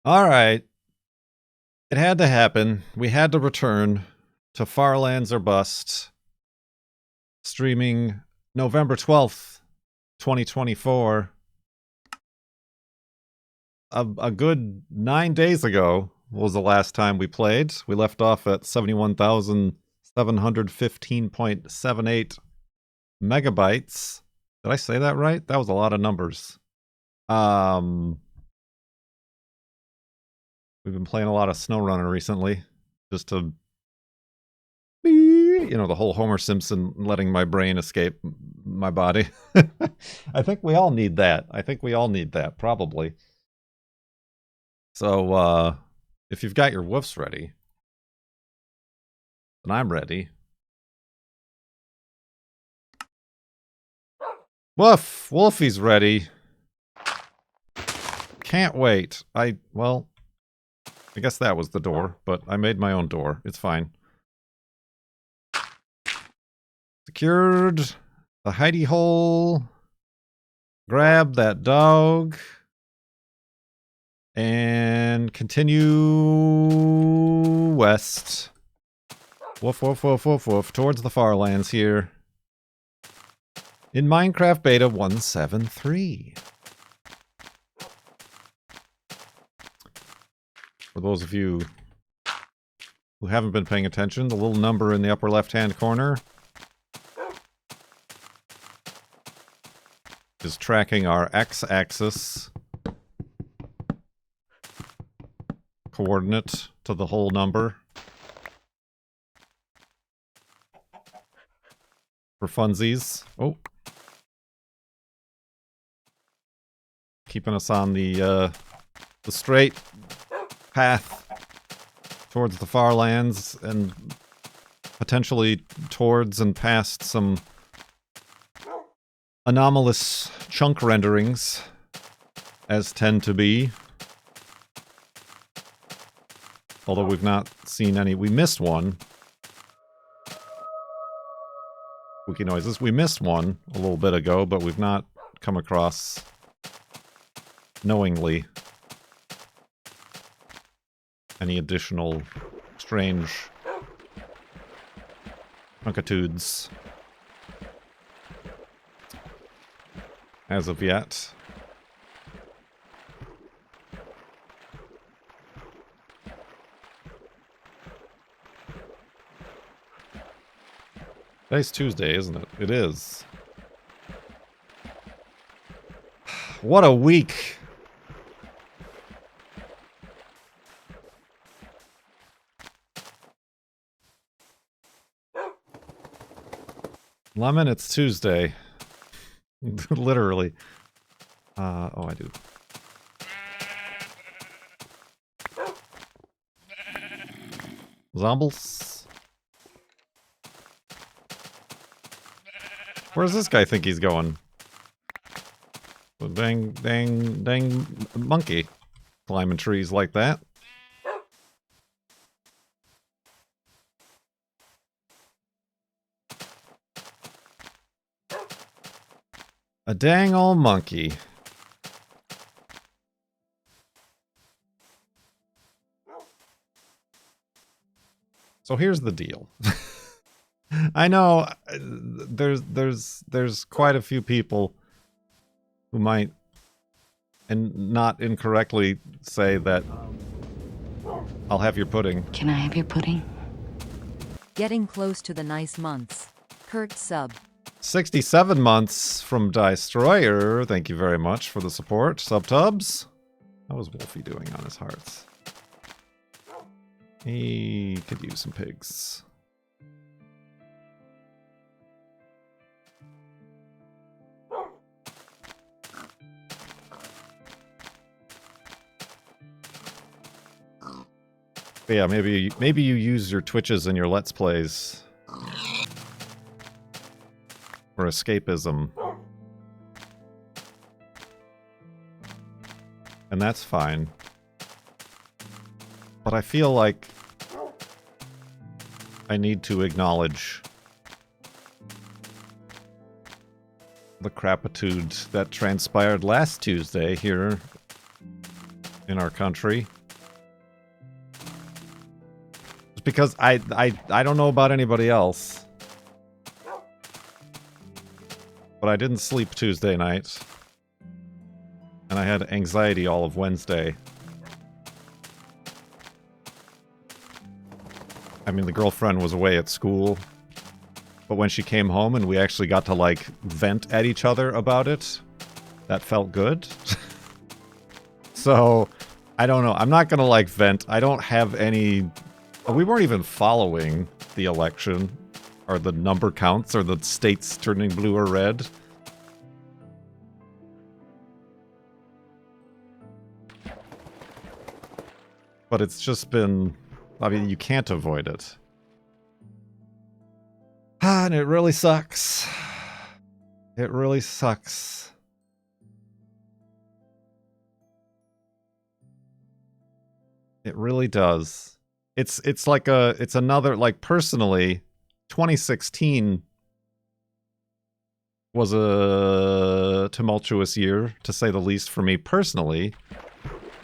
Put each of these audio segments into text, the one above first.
All right. It had to happen. We had to return to Farlands or Bust, streaming November 12th, 2024. A good 9 days ago was the last time we played. We left off at 71,715.78 megabytes. Did I say that right? That was a lot of numbers. We've been playing a lot of SnowRunner recently, just to, the whole Homer Simpson letting my brain escape my body. I think we all need that. Probably. So, if you've got your woofs ready, then I'm ready. Woof! Wolfie's ready. Can't wait. I guess that was the door, but I made my own door. It's fine. Secured the hidey hole. Grab that dog. And continue west. Woof, woof, woof, woof, woof. Towards the Farlands here. In Minecraft Beta 173. For those of you who haven't been paying attention, the little number in the upper left-hand corner is tracking our x-axis coordinate to the whole number. For funsies. Oh. Keeping us on the straight path towards the Farlands and potentially towards and past some anomalous chunk renderings, as tend to be. Although we've not seen any. We missed one. Spooky noises. We missed one a little bit ago, but we've not come across knowingly any additional strange puncitudes as of yet. Today's Tuesday, isn't it? It is. What a week! Lemon, it's Tuesday. Literally. Oh, I do. Zombies? Where does this guy think he's going? Dang monkey. Climbing trees like that. A dang old monkey. So here's the deal. I know there's quite a few people who might, and not incorrectly, say that I'll have your pudding. Can I have your pudding? Getting close to the nice months. Kurt sub. 67 months from Destroyer. Thank you very much for the support. Subtubs. How was Wolfie doing on his hearts? He could use some pigs. But yeah, maybe you use your Twitches and your Let's Plays for escapism. And that's fine. But I feel like I need to acknowledge the crapitude that transpired last Tuesday here in our country. Just because I don't know about anybody else. But I didn't sleep Tuesday night. And I had anxiety all of Wednesday. I mean, the girlfriend was away at school. But when she came home and we actually got to, like, vent at each other about it, that felt good. So, I don't know. I'm not gonna, like, vent. I don't have any... We weren't even following the election, or the number counts, or the states turning blue or red. But it's just been... I mean, you can't avoid it. And it really sucks. It really sucks. It really does. It's like it's another, like, personally, 2016 was a tumultuous year, to say the least, for me personally,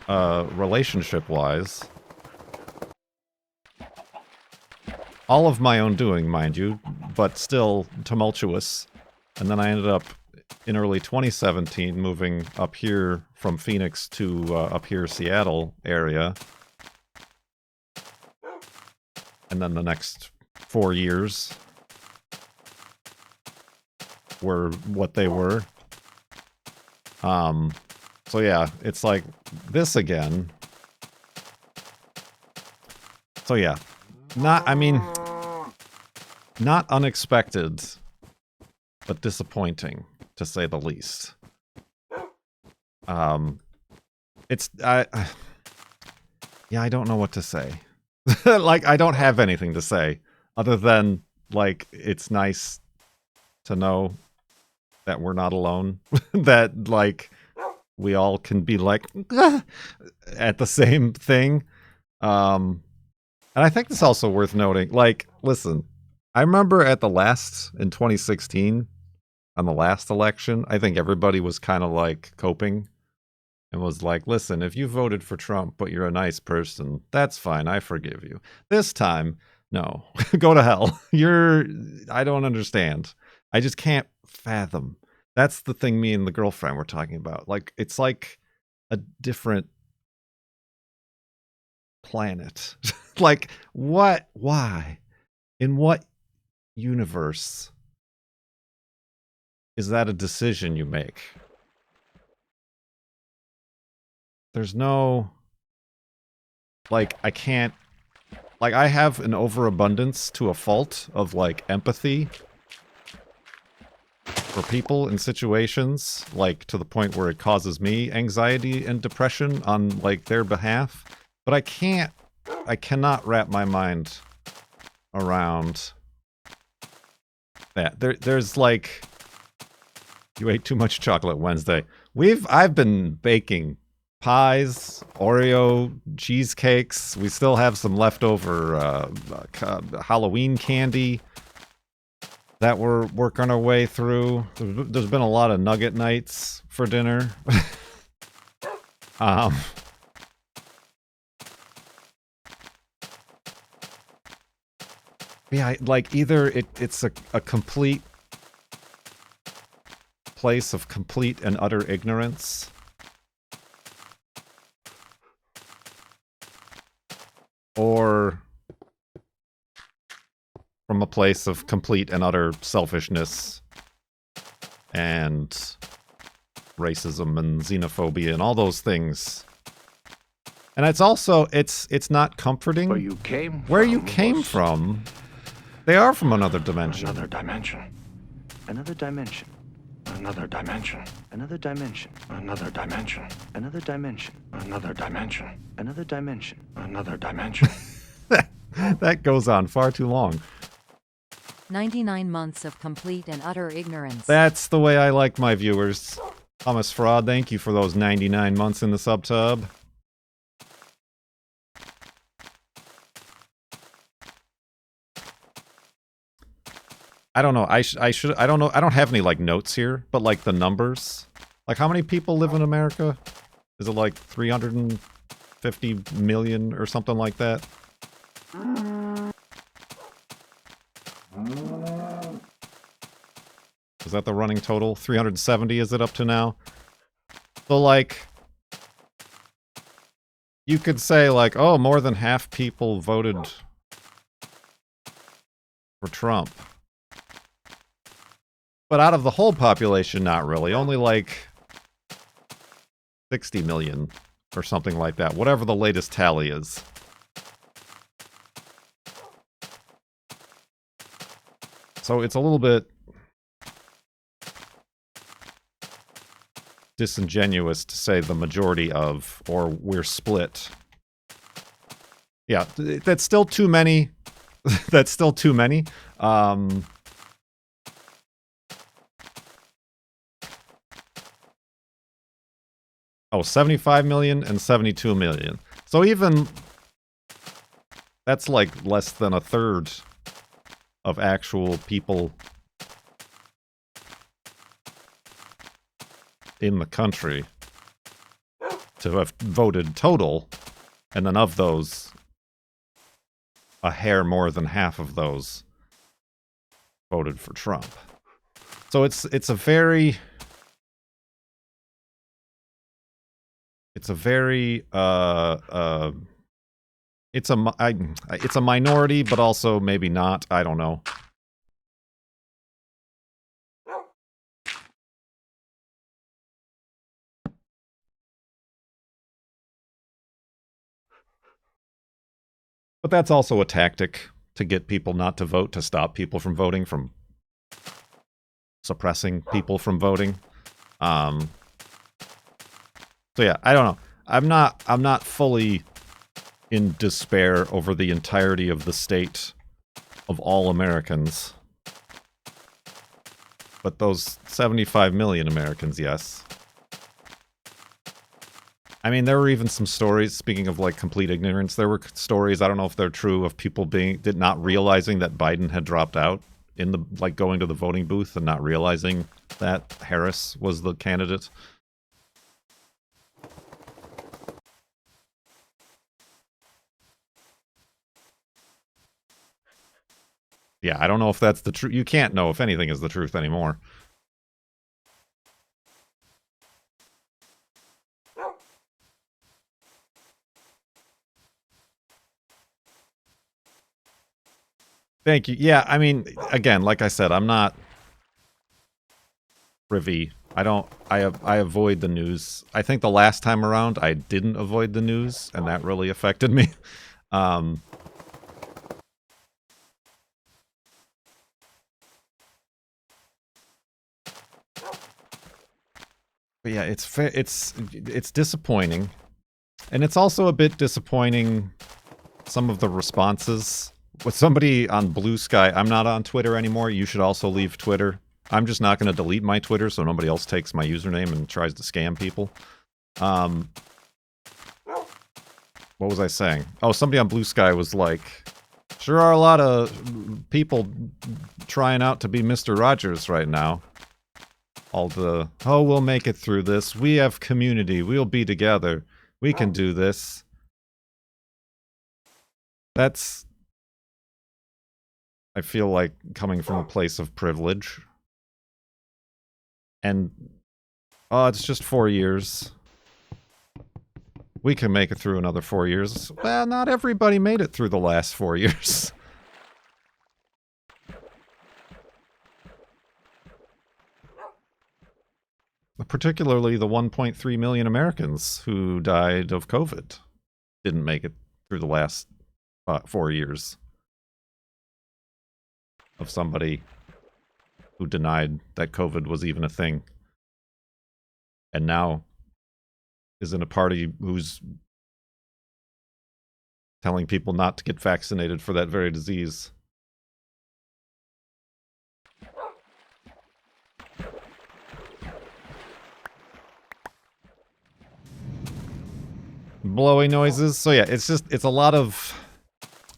relationship-wise. All of my own doing, mind you, but still tumultuous. And then I ended up, in early 2017, moving up here from Phoenix to up here, Seattle area. And then the next 4 years were what they were. So yeah, it's like this again. So yeah, not unexpected, but disappointing, to say the least. Yeah, I don't know what to say. Like, I don't have anything to say other than, like, it's nice to know that we're not alone. That, like, we all can be like at the same thing. And I think it's also worth noting, like, listen, I remember in 2016, on the last election, I think everybody was kind of like coping and was like, listen, if you voted for Trump, but you're a nice person, that's fine. I forgive you. This time, no, go to hell. I don't understand. I just can't fathom. That's the thing me and the girlfriend were talking about. Like, it's like a different planet. Like, what? Why? In what universe is that a decision you make? There's no... Like, I can't... Like, I have an overabundance to a fault of, like, empathy for people in situations, like, to the point where it causes me anxiety and depression on, like, their behalf. But I cannot wrap my mind around that. There's, like... You ate too much chocolate Wednesday. I've been baking pies, Oreo cheesecakes. We still have some leftover Halloween candy that we're working our way through. There's been a lot of nugget nights for dinner. Yeah, like, either it's a complete place of complete and utter ignorance, or from a place of complete and utter selfishness and racism and xenophobia and all those things. And it's also, it's not comforting. Where you came from, they are from another dimension. Another dimension. Another dimension. Another dimension. Another dimension. Another dimension. Another dimension. Another dimension. Another dimension. Another dimension. That goes on far too long. 99 months of complete and utter ignorance. That's the way I like my viewers. Thomas Fraud, thank you for those 99 months in the subtub. I don't know. I don't know. I don't have any, like, notes here, but, like, the numbers. Like, how many people live in America? Is it like 350 million or something like that? Is that the running total? 370 is it up to now? So, like, you could say, like, oh, more than half people voted for Trump. But out of the whole population, not really. Only, like, 60 million or something like that. Whatever the latest tally is. So it's a little bit disingenuous to say the majority of, or we're split. Yeah, that's still too many. That's still too many. Oh, 75 million and 72 million. So even that's like less than a third of actual people in the country to have voted total, and then of those, a hair more than half of those voted for Trump. So it's a very it's a minority, but also maybe not. I don't know. But that's also a tactic to get people not to vote, to stop people from voting, from suppressing people from voting. So yeah, I don't know. I'm not fully in despair over the entirety of the state of all Americans. But those 75 million Americans, yes. I mean, there were even some stories, speaking of like complete ignorance, there were stories, I don't know if they're true, of people not realizing that Biden had dropped out in the, like, going to the voting booth and not realizing that Harris was the candidate. Yeah, I don't know if that's the truth. You can't know if anything is the truth anymore. Thank you. Yeah, I mean, again, like I said, I'm not privy. I avoid the news. I think the last time around I didn't avoid the news, and that really affected me. But yeah, it's disappointing. And it's also a bit disappointing, some of the responses. With somebody on Blue Sky, I'm not on Twitter anymore. You should also leave Twitter. I'm just not going to delete my Twitter so nobody else takes my username and tries to scam people. What was I saying? Oh, somebody on Blue Sky was like, sure are a lot of people trying out to be Mr. Rogers right now. All the, oh, we'll make it through this. We have community. We'll be together. We can do this. That's, I feel like, coming from a place of privilege. And, oh, it's just 4 years. We can make it through another 4 years. Well, not everybody made it through the last 4 years. Particularly the 1.3 million Americans who died of COVID didn't make it through the last 4 years of somebody who denied that COVID was even a thing, and now is in a party who's telling people not to get vaccinated for that very disease. Blowing noises. So yeah, it's a lot of,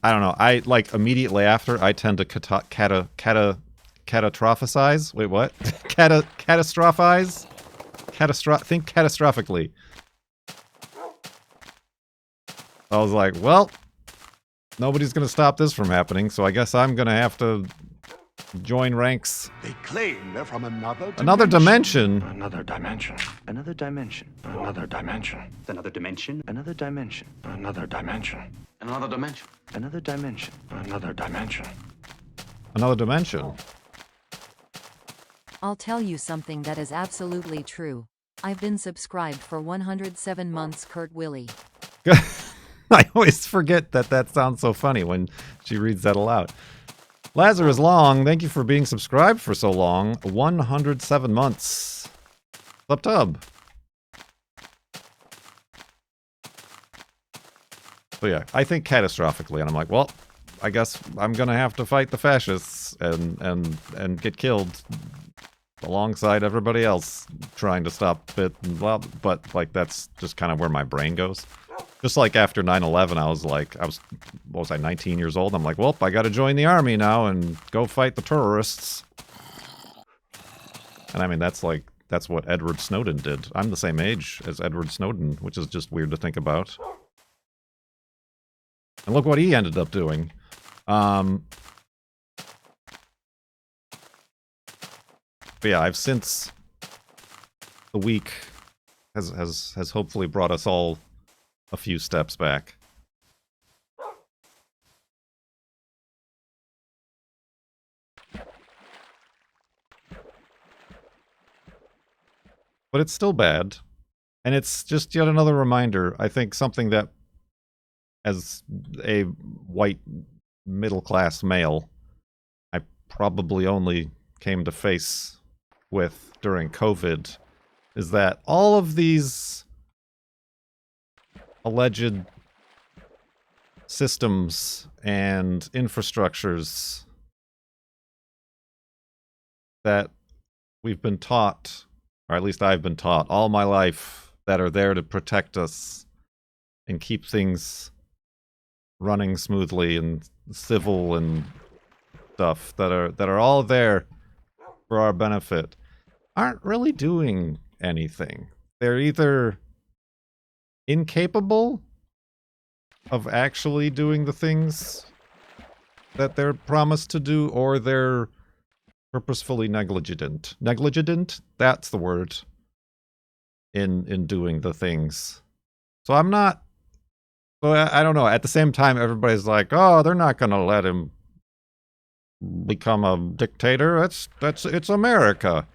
I don't know. I, like, immediately after, I tend to catastrophize. Wait, what? Catastrophize? Think catastrophically. I was like, well, nobody's going to stop this from happening, so I guess I'm going to have to join ranks. They claim they're from another Another dimension? Another dimension. Another dimension. Another dimension. Another dimension. Another dimension. Another dimension. Another dimension. Another dimension. Another dimension. Another dimension. I'll tell you something that is absolutely true. I've been subscribed for 107 months, Kurt Willie. I always forget that that sounds so funny when she reads that aloud. Lazarus Long, thank you for being subscribed for so long. 107 months. Tub. So yeah, I think catastrophically, and I'm like, well, I guess I'm gonna have to fight the fascists and get killed alongside everybody else trying to stop it. Well, but like that's just kind of where my brain goes. Just like after 9/11, I was like, what was I, 19 years old? I'm like, well, I got to join the army now and go fight the terrorists. And I mean, that's what Edward Snowden did. I'm the same age as Edward Snowden, which is just weird to think about. And look what he ended up doing. But yeah, I've since the week has hopefully brought us all a few steps back. But it's still bad. And it's just yet another reminder, I think something that as a white middle-class male, I probably only came to face with during COVID, is that all of these alleged systems and infrastructures that we've been taught, or at least I've been taught all my life, that are there to protect us and keep things running smoothly and civil and stuff, that are all there for our benefit, aren't really doing anything. They're either incapable of actually doing the things that they're promised to do, or they're purposefully negligent. Negligent? That's the word. In doing the things. So I'm not... Well, I don't know. At the same time, everybody's like, oh, they're not going to let him become a dictator. It's America.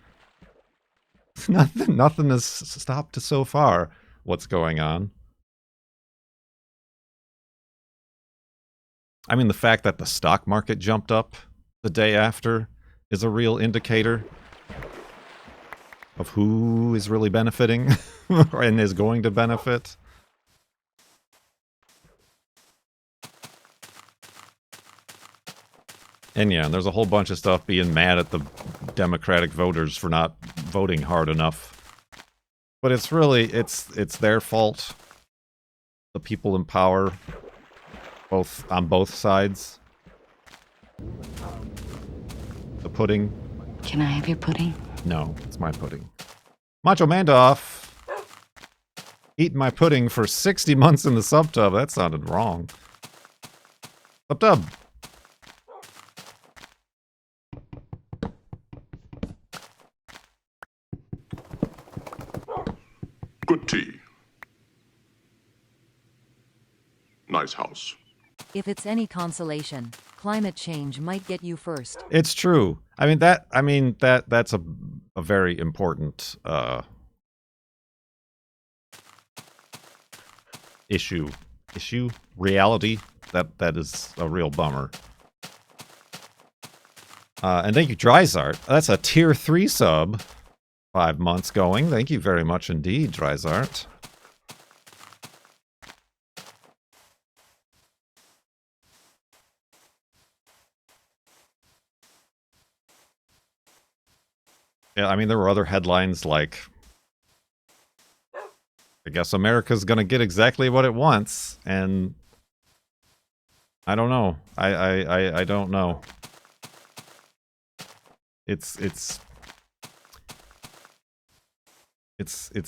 Nothing has stopped so far what's going on. I mean, the fact that the stock market jumped up the day after is a real indicator of who is really benefiting and is going to benefit. And yeah, there's a whole bunch of stuff being mad at the Democratic voters for not voting hard enough. But it's really, it's their fault. The people in power, on both sides. The pudding. Can I have your pudding? No, it's my pudding. Macho Mandoff. Eating my pudding for 60 months in the subtub. That sounded wrong. Subtub. Good tea. Nice house. If it's any consolation, climate change might get you first. It's true. That's a very important issue, reality. That is a real bummer. And thank you, Dryzart. That's a tier 3 sub. 5 months going. Thank you very much indeed, Dryzart. Yeah, I mean, there were other headlines like, I guess America's gonna get exactly what it wants, and I don't know. I don't know. It's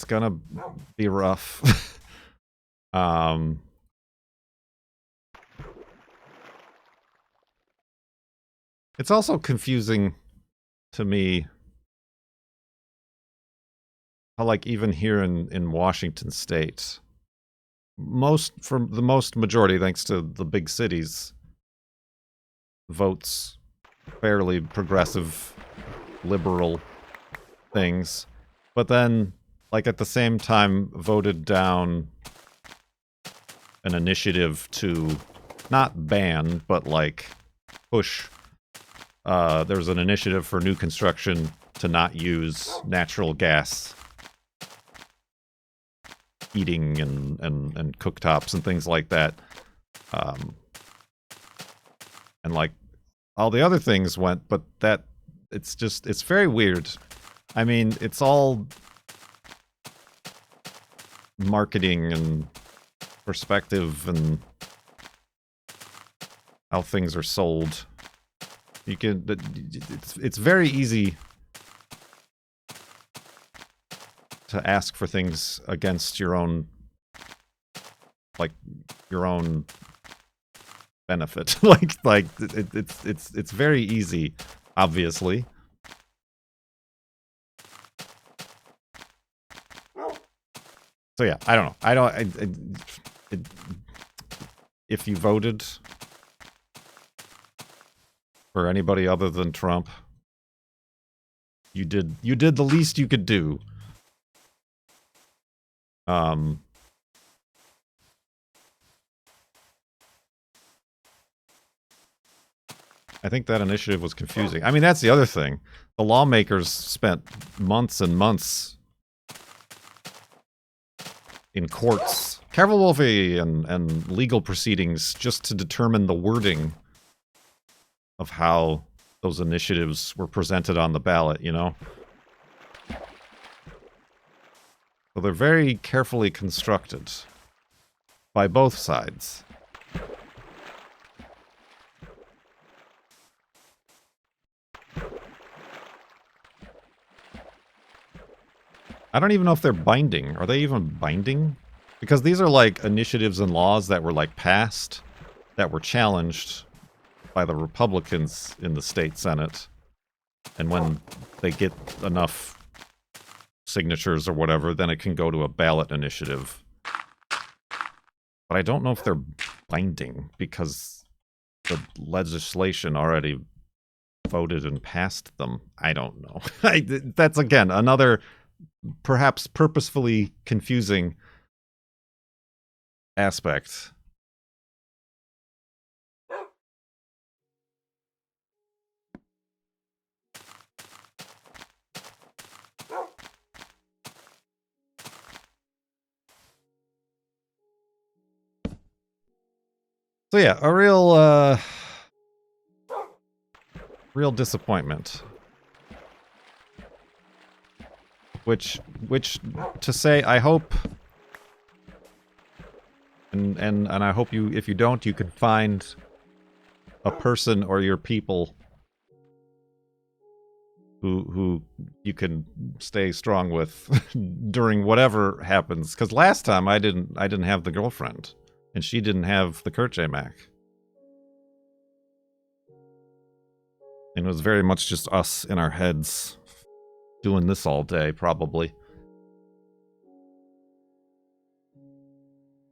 gonna be rough. It's also confusing to me how, like, even here in Washington State, for the most majority, thanks to the big cities, votes fairly progressive, liberal things, but then, like, at the same time, voted down an initiative to not ban, but, like, push. There's an initiative for new construction to not use natural gas heating and cooktops and things like that. And, like, all the other things went, but it's very weird. I mean, it's all marketing and perspective and how things are sold. It's very easy to ask for things against your own, like, your own benefit. It's very easy, obviously. So yeah, I don't know. If you voted for anybody other than Trump, you did the least you could do. I think that initiative was confusing. I mean, that's the other thing. The lawmakers spent months and months in courts, careful Wolfie, and legal proceedings just to determine the wording of how those initiatives were presented on the ballot, you know? So they're very carefully constructed by both sides. I don't even know if they're binding. Are they even binding? Because these are like initiatives and laws that were like passed, that were challenged by the Republicans in the state Senate. And when they get enough signatures or whatever, then it can go to a ballot initiative. But I don't know if they're binding because the legislation already voted and passed them. I don't know. That's, again, another perhaps purposefully confusing aspect. So yeah, a real disappointment. Which to say, I hope, and I hope you, if you don't, you can find a person or your people who you can stay strong with during whatever happens. Because last time I didn't have the girlfriend, and she didn't have the Kerche Mac. And it was very much just us in our heads doing this all day, probably.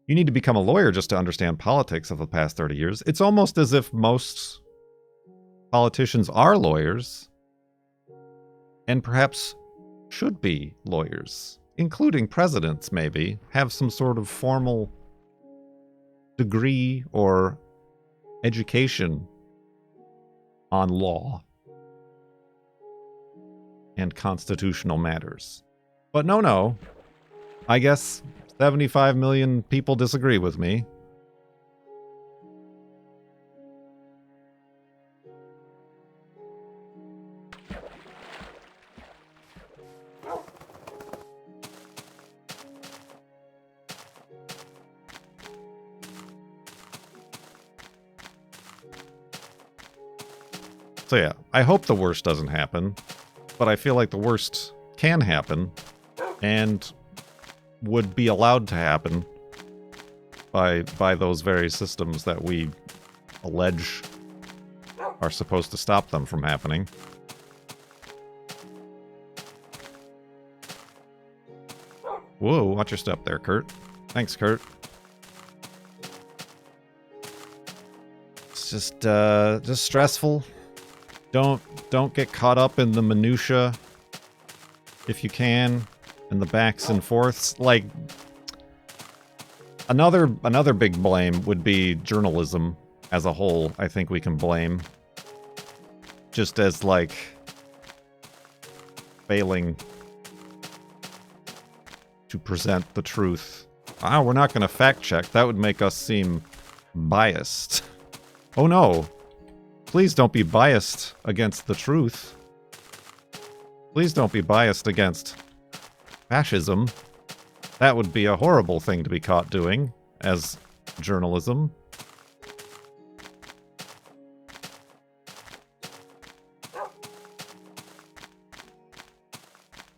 You need to become a lawyer just to understand politics of the past 30 years. It's almost as if most politicians are lawyers, and perhaps should be lawyers, including presidents, maybe, have some sort of formal degree or education on law and constitutional matters. But no. I guess 75 million people disagree with me. So yeah, I hope the worst doesn't happen, but I feel like the worst can happen and would be allowed to happen by those very systems that we allege are supposed to stop them from happening. Whoa, watch your step there, Kurt. Thanks, Kurt. It's just stressful. Don't get caught up in the minutia if you can, in the backs and forths. Like, another big blame would be journalism as a whole. I think we can blame, just as like failing to present the truth. Ah, we're not going to fact check. That would make us seem biased. Oh no. Please don't be biased against the truth. Please don't be biased against fascism. That would be a horrible thing to be caught doing as journalism.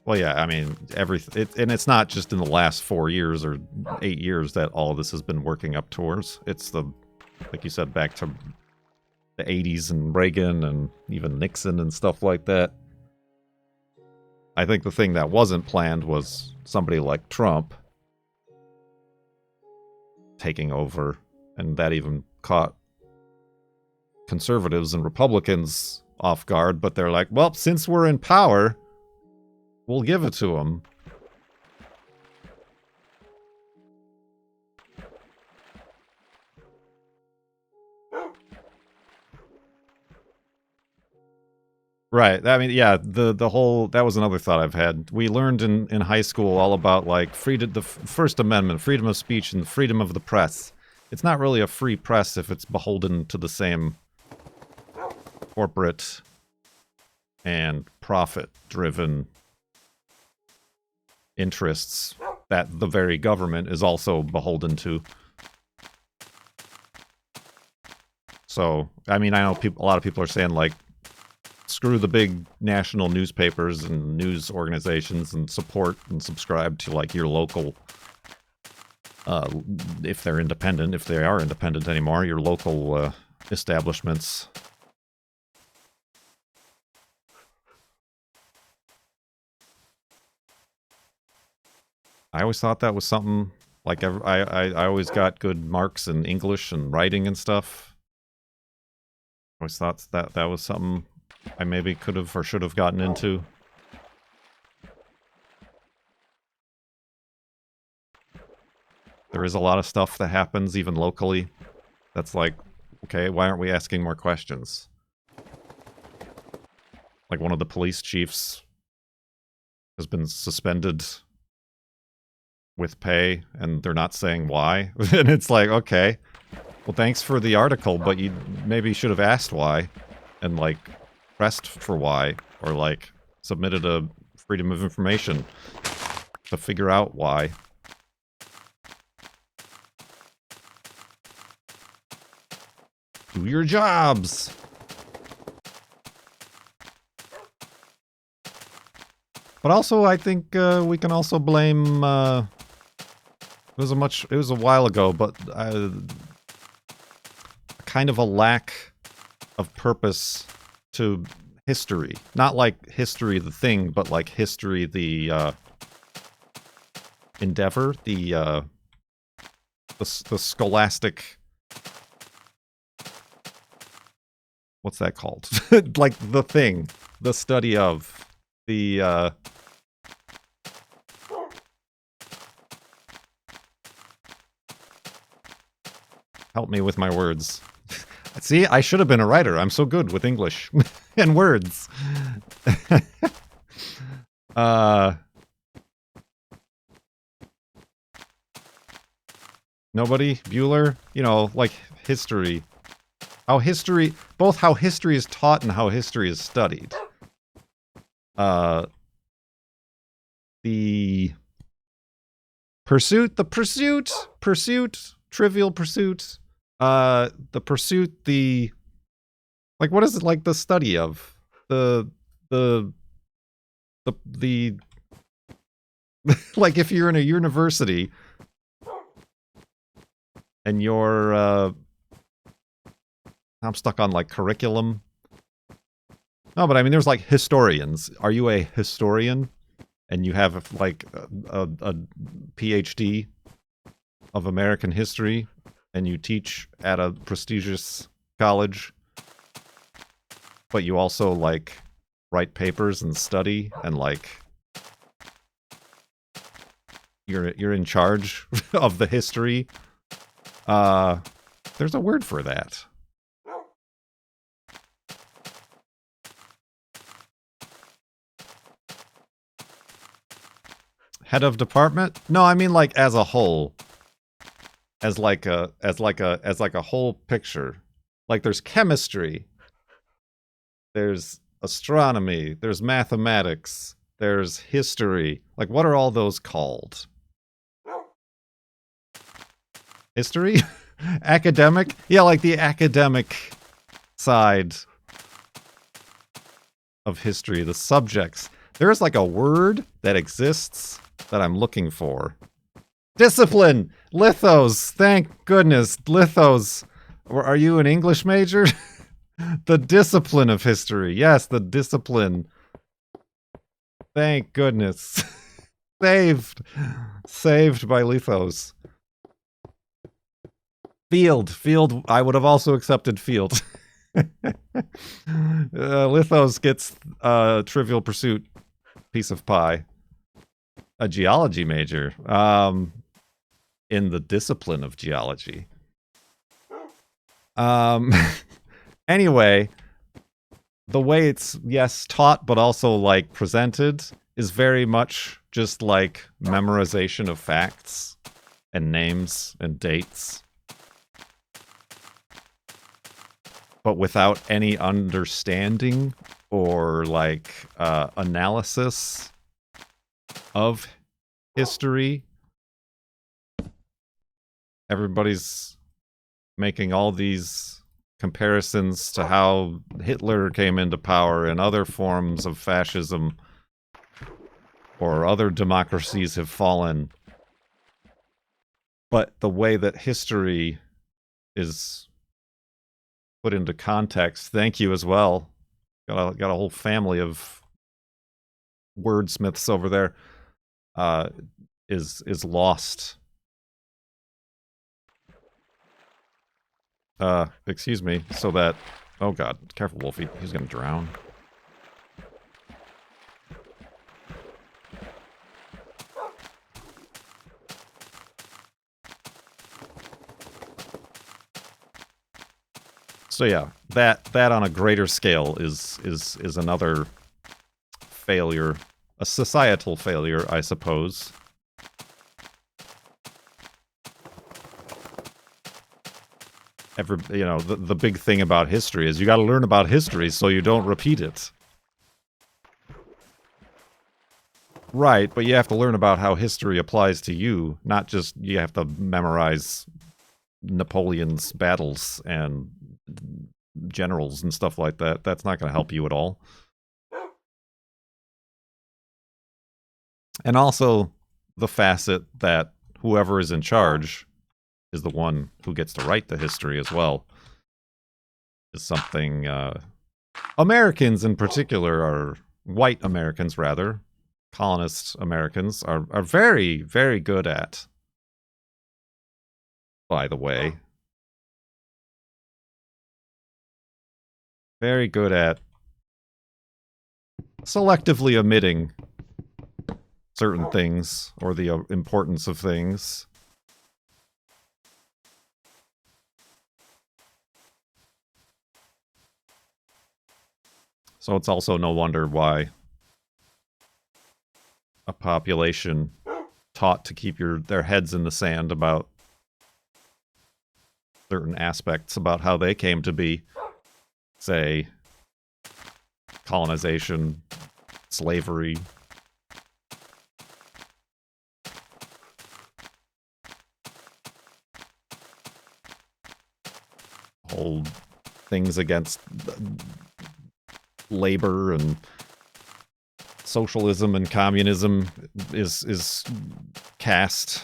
Well, yeah, I mean, and it's not just in the last 4 years or 8 years that all of this has been working up towards. It's like you said, back to the 80s and Reagan and even Nixon and stuff like that. I think the thing that wasn't planned was somebody like Trump taking over, and that even caught conservatives and Republicans off guard, but they're like, well, since we're in power, we'll give it to them. Right. I mean, yeah, the whole, that was another thought I've had. We learned in high school all about, like, the First Amendment, freedom of speech, and freedom of the press. It's not really a free press if it's beholden to the same corporate and profit-driven interests that the very government is also beholden to. So, I mean, I know a lot of people are saying, like, screw the big national newspapers and news organizations and support and subscribe to, like, your local, if they're independent, if they are independent anymore, your local establishments. I always thought that was something, like, I always got good marks in English and writing and stuff. I always thought that was something I maybe could have or should have gotten into. There is a lot of stuff that happens, even locally, that's like, okay, why aren't we asking more questions? Like, one of the police chiefs has been suspended with pay, and they're not saying why. And it's like, okay, well, thanks for the article, but you maybe should have asked why, and, like, pressed for why, or, like, submitted a freedom of information to figure out why. Do your jobs! But also, I think we can also blame, it was a while ago, but kind of a lack of purpose to history. Not like history the thing, but like history the endeavor, the scholastic, what's that called? Like the thing, the study of, the help me with my words. See, I should have been a writer. I'm so good with English and words. Nobody? Bueller? You know, like history. Both how history is taught and how history is studied. The pursuit, trivial pursuit. The pursuit, like, what is it, like, the study of? The like, if you're in a university and you're, I'm stuck on, like, curriculum. No, but I mean, there's like historians. Are you a historian and you have like a PhD of American history and you teach at a prestigious college, but you also like write papers and study and like you're in charge of the history? There's a word for that. Head of department? No, I mean like as a whole. As like a whole picture. Like there's chemistry. There's astronomy, there's mathematics, there's history. Like what are all those called? History? Academic? Yeah, like the academic side of history, the subjects. There's like a word that exists that I'm looking for. Discipline! Lithos! Thank goodness. Lithos. Are you an English major? The discipline of history. Yes, the discipline. Thank goodness. Saved. Saved by Lithos. Field. Field. I would have also accepted field. Lithos gets Trivial Pursuit piece of pie. A geology major. In the discipline of geology. Anyway, the way it's, yes, taught, but also, like, presented is very much just, like, memorization of facts and names and dates. But without any understanding or, like, analysis of history. Everybody's making all these comparisons to how Hitler came into power and other forms of fascism or other democracies have fallen. But the way that history is put into context, thank you as well. Got a whole family of wordsmiths over there. Is lost. Excuse me, so that... Oh god, careful, Wolfie. He's gonna drown. So yeah, that on a greater scale is another failure. A societal failure, I suppose. The big thing about history is you gotta learn about history so you don't repeat it. Right, but you have to learn about how history applies to you, not just you have to memorize Napoleon's battles and generals and stuff like that. That's not gonna help you at all. And also the facet that whoever is in charge is the one who gets to write the history as well. Is something Americans in particular are, white Americans rather, colonist Americans are very, very good at, by the way. Very good at selectively omitting certain things or the importance of things. So it's also no wonder why a population taught to keep their heads in the sand about certain aspects about how they came to be, say, colonization, slavery, whole things against labor and socialism and communism is cast.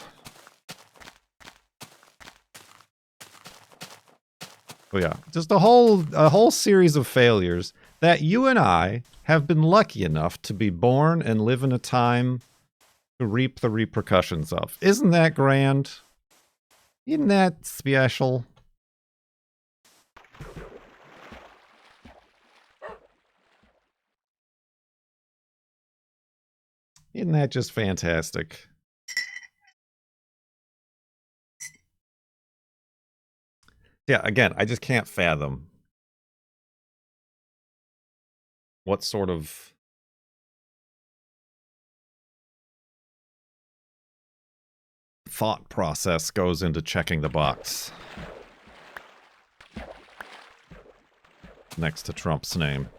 Oh yeah, just a whole series of failures that you and I have been lucky enough to be born and live in a time to reap the repercussions of. Isn't that grand? Isn't that special? Isn't that just fantastic? Yeah, again, I just can't fathom what sort of thought process goes into checking the box next to Trump's name.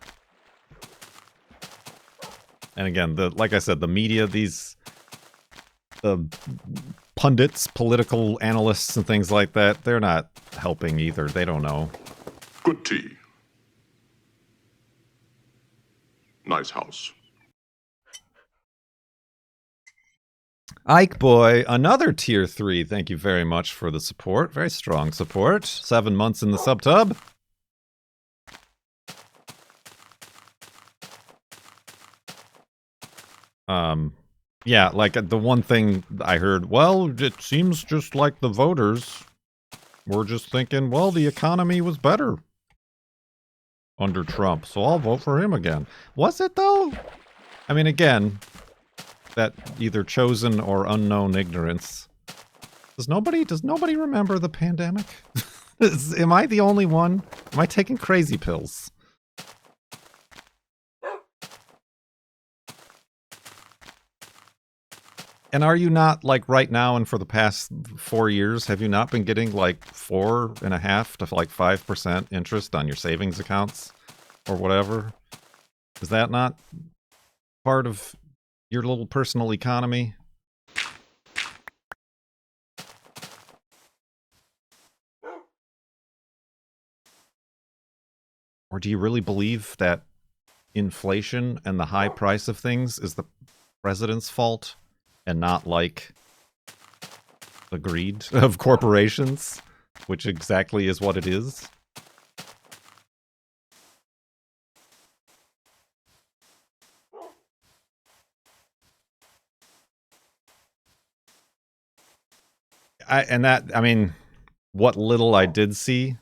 And again, like I said, the media, the pundits, political analysts and things like that, they're not helping either. They don't know. Good tea. Nice house. Ike Boy, another tier 3. Thank you very much for the support. Very strong support. 7 months in the subtub. Yeah, like the one thing I heard, well, it seems just like the voters were just thinking, well, the economy was better under Trump, so I'll vote for him again. Was it though? I mean, again, that either chosen or unknown ignorance. Does nobody remember the pandemic? Am I the only one? Am I taking crazy pills? And are you not, like, right now and for the past 4 years, have you not been getting, like, 4.5% to, like, 5% interest on your savings accounts? Or whatever? Is that not part of your little personal economy? Or do you really believe that inflation and the high price of things is the president's fault? And not like the greed of corporations, which exactly is what it is. I mean, what little I did see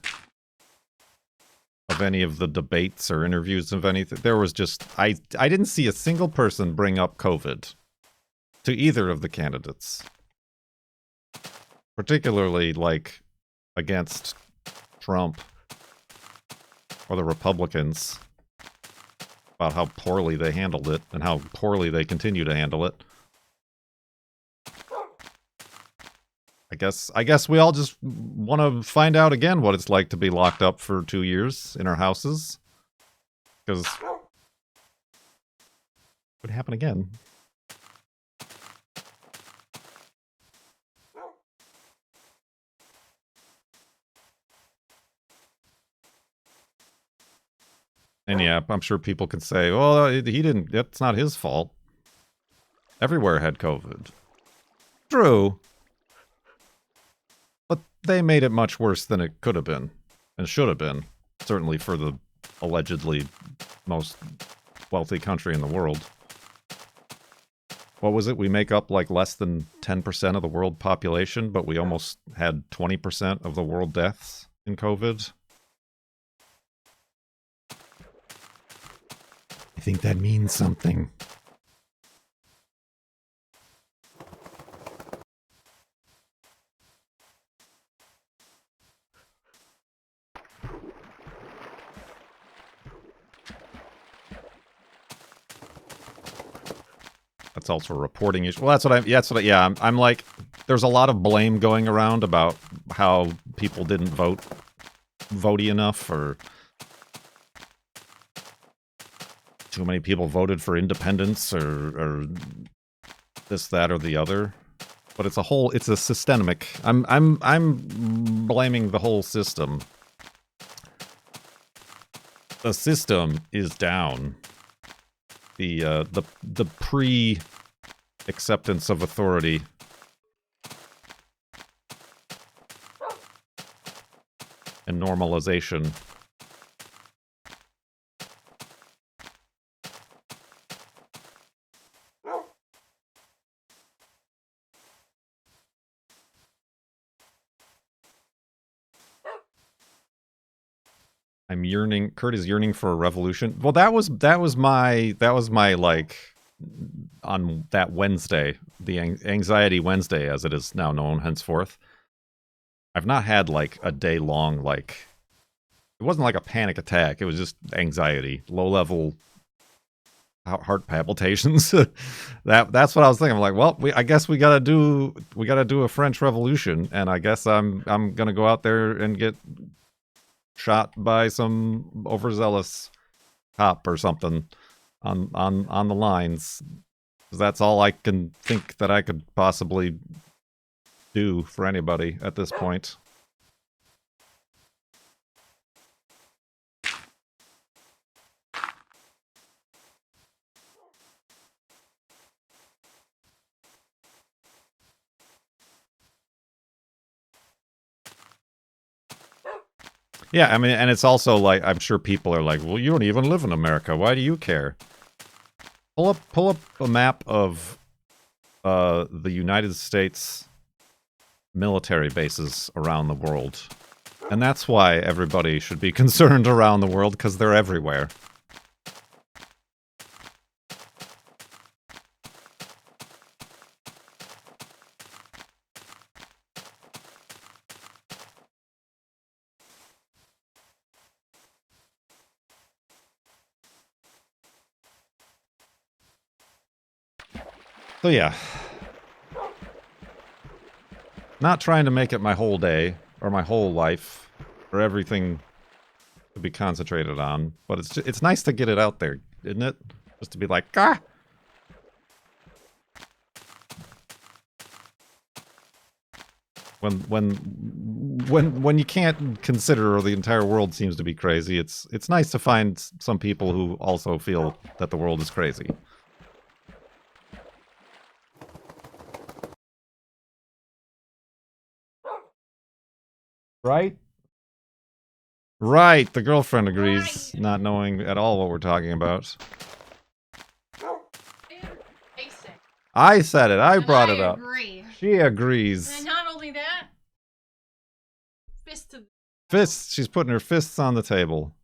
of any of the debates or interviews of anything, there was just, I didn't see a single person bring up COVID to either of the candidates. Particularly, like, against Trump or the Republicans about how poorly they handled it and how poorly they continue to handle it. I guess we all just want to find out again what it's like to be locked up for 2 years in our houses. Because it would happen again. And yeah, I'm sure people can say, well, he didn't, that's not his fault. Everywhere had COVID. True. But they made it much worse than it could have been. And should have been. Certainly for the allegedly most wealthy country in the world. What was it? We make up like less than 10% of the world population, but we almost had 20% of the world deaths in COVID. I think that means something. That's also a reporting issue. Well, I'm like, there's a lot of blame going around about how people didn't votey enough, or too many people voted for independence, or this, that, or the other. But it's a systemic. I'm blaming the whole system. The system is down. The pre-acceptance of authority and normalization. I'm yearning. Kurt is yearning for a revolution. Well, that was my like on that Wednesday, the Anxiety Wednesday, as it is now known henceforth. I've not had like a day long like. It wasn't like a panic attack. It was just anxiety, low level heart palpitations. That's what I was thinking. I'm like, well, I guess we gotta do a French Revolution, and I guess I'm gonna go out there and get shot by some overzealous cop or something on the lines. 'Cause that's all I can think that I could possibly do for anybody at this point. Yeah, I mean, and it's also like, I'm sure people are like, well, you don't even live in America. Why do you care? Pull up a map of the United States military bases around the world. And that's why everybody should be concerned around the world, because they're everywhere. So yeah. Not trying to make it my whole day, or my whole life, or everything to be concentrated on, but it's nice to get it out there, isn't it? Just to be like, ah! When you can't consider, or the entire world seems to be crazy, it's nice to find some people who also feel that the world is crazy. Right? Right, the girlfriend agrees, not knowing at all what we're talking about. I said it, I brought it up. Agree. She agrees. And not only that, Fists, she's putting her fists on the table.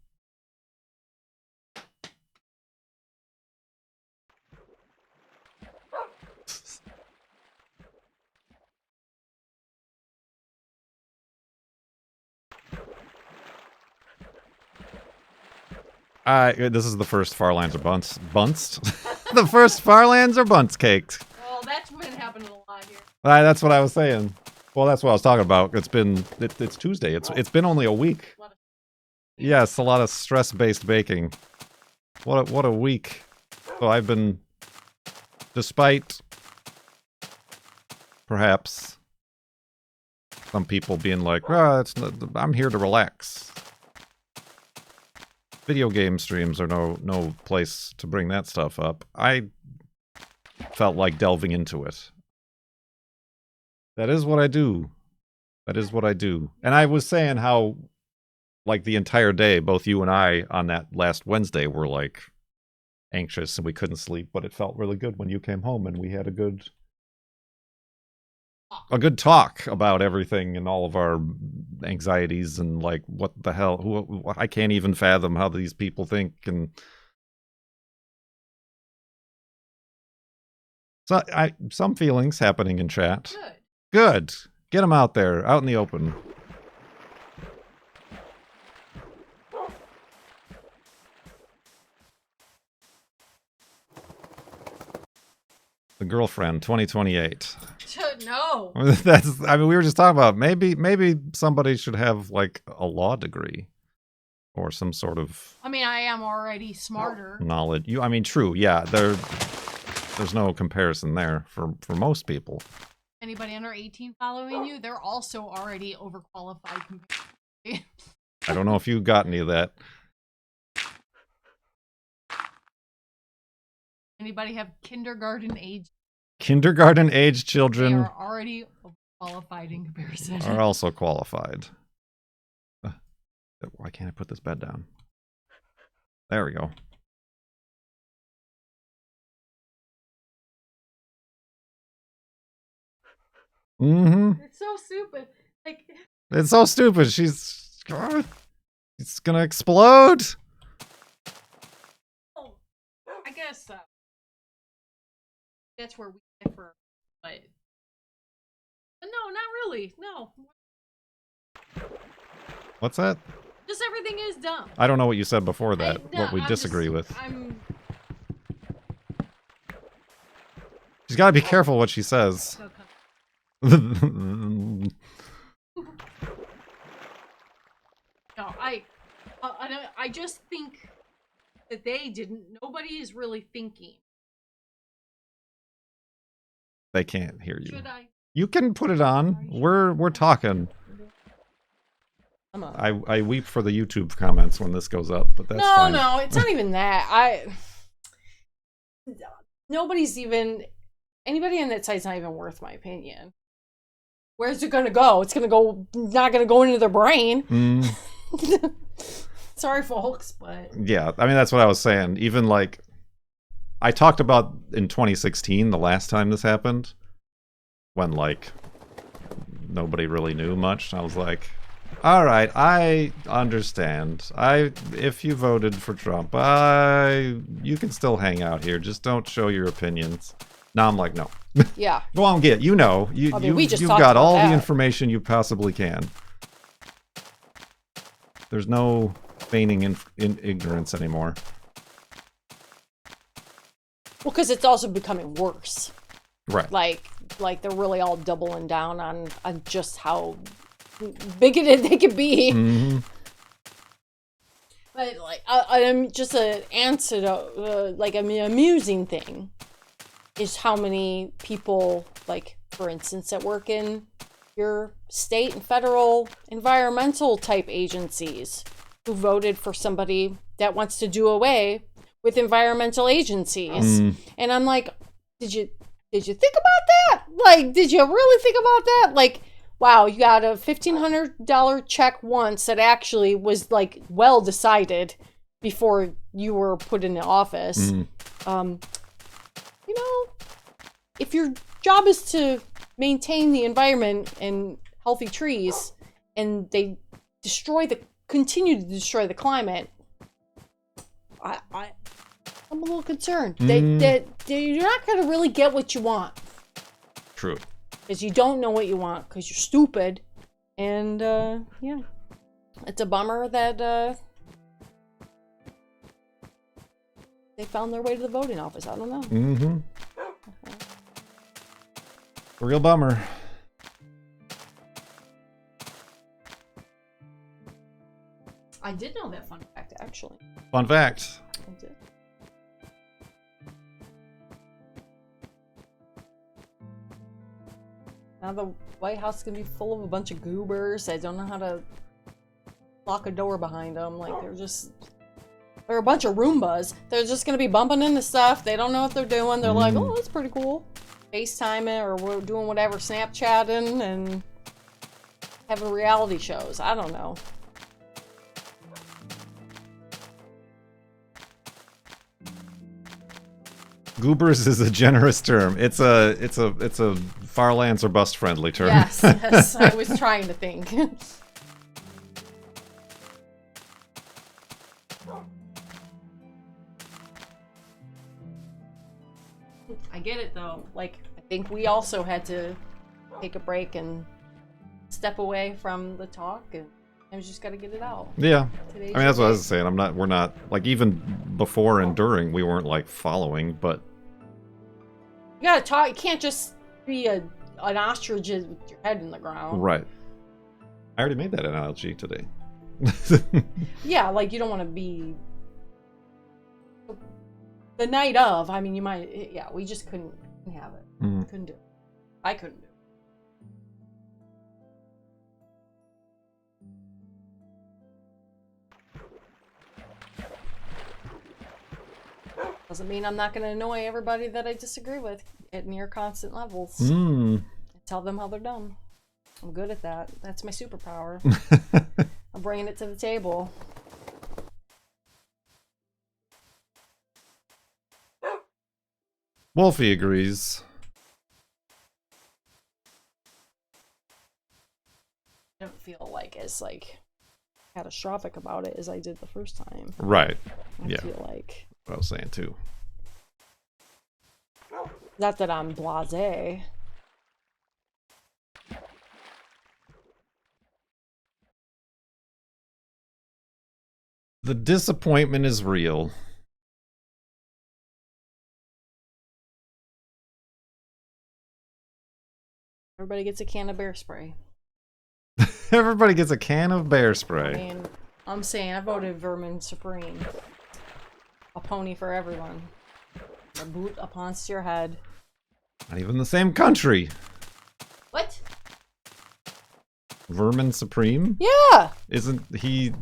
This is the first Farlands are bunced. The first Farlands are bunce caked. Well, that's been happening a lot here. That's what I was saying. Well, that's what I was talking about. It's Tuesday. It's been only a week. Yes, a lot of stress-based baking. What a week. So I've been, despite perhaps some people being like, I'm here to relax. Video game streams are no place to bring that stuff up. I felt like delving into it. That is what I do. That is what I do. And I was saying how, like, the entire day, both you and I on that last Wednesday were, like, anxious and we couldn't sleep, but it felt really good when you came home and we had a good talk about everything and all of our anxieties and like what the hell, I can't even fathom how these people think. And so some feelings happening in chat. Good. Get them out there, out in the open. The girlfriend 2028. No. I mean, we were just talking about maybe somebody should have like a law degree or some sort of. I mean, I am already smarter. Knowledge. I mean, true. Yeah, there's no comparison there for most people. Anybody under 18 following you, they're also already overqualified compared to me. I don't know if you got any of that. Anybody have kindergarten age? Kindergarten age children They are already qualified in comparison. are also qualified. Why can't I put this bed down? There we go. Mm-hmm. It's so stupid. Like, It's so stupid. It's gonna explode. oh, I guess that's where we differ. But no, not really. No, What's that? just everything is dumb. I don't know what you said before that. What we I'm disagree just- with. I'm She's got to be careful what she says. so con- No, I just think that they didn't. Nobody is really thinking. They can't hear you. Should I? You can put it on. We're talking. I'm up. I weep for the YouTube comments when this goes up, but that's fine. No, it's not even that. Nobody's even anybody on that site's not even worth my opinion. Where's it gonna go? It's not gonna go into their brain. Mm, Sorry, folks, but yeah, I mean that's what I was saying. Even like I talked about in 2016, the last time this happened, when like nobody really knew much. I was like, all right, I understand. If you voted for Trump, you can still hang out here. Just don't show your opinions. Now I'm like, no. yeah. Go on, get. You know, I mean, we just you've talked got about all that. the information you possibly can. There's no feigning in ignorance anymore. Well, because it's also becoming worse. Right. Like they're really all doubling down on just how bigoted they can be. Mm-hmm. But like, I'm just an answer to like an amusing thing is how many people, like for instance, that work in your state and federal environmental type agencies, who voted for somebody that wants to do away with environmental agencies. And I'm like, did you think about that? Like, did you really think about that? Like, wow, you got a $1,500 check once that actually was like well decided before you were put into office. You know, if your job is to maintain the environment and healthy trees, and they continue to destroy the climate, I'm a little concerned that you're not going to really get what you want. True. Because you don't know what you want, because you're stupid. And, yeah. It's a bummer that, they found their way to the voting office. I don't know. Mm-hmm. A real bummer. I did know that fun fact, actually. Fun fact. I did. Now the White House is gonna be full of a bunch of goobers that don't know how to lock a door behind them. Like they're a bunch of Roombas. They're just gonna be bumping into stuff. They don't know what they're doing. They're like, oh, that's pretty cool. FaceTiming or we're doing whatever, Snapchatting and having reality shows. I don't know. Goobers is a generous term. It's a farlands or bust friendly term. Yes, yes. I was trying to think. I get it though. Like, I think we also had to take a break and step away from the talk, and I just got to get it out. Yeah. Today's I mean, that's what I your was saying. We're not, like, even before and during, we weren't, like, following, but... You gotta talk. You can't just be an ostrich with your head in the ground. Right. I already made that analogy today. Yeah, like, you don't want to be... The night of, I mean, you might... Yeah, we just couldn't have it. Couldn't do it. I couldn't do it. Doesn't mean I'm not going to annoy everybody that I disagree with at near constant levels. Tell them how they're dumb. I'm good at that. That's my superpower. I'm bringing it to the table. Wolfie agrees. I don't feel like as like catastrophic about it as I did the first time. Right. I Yeah. feel like What I was saying too. not that I'm blasé. The disappointment is real. Everybody gets a can of bear spray. Everybody gets a can of bear I spray. mean, I'm saying I voted Vermin Supreme. A pony for everyone. A boot upon your head. Not even the same country. What? Vermin Supreme? Yeah! Isn't he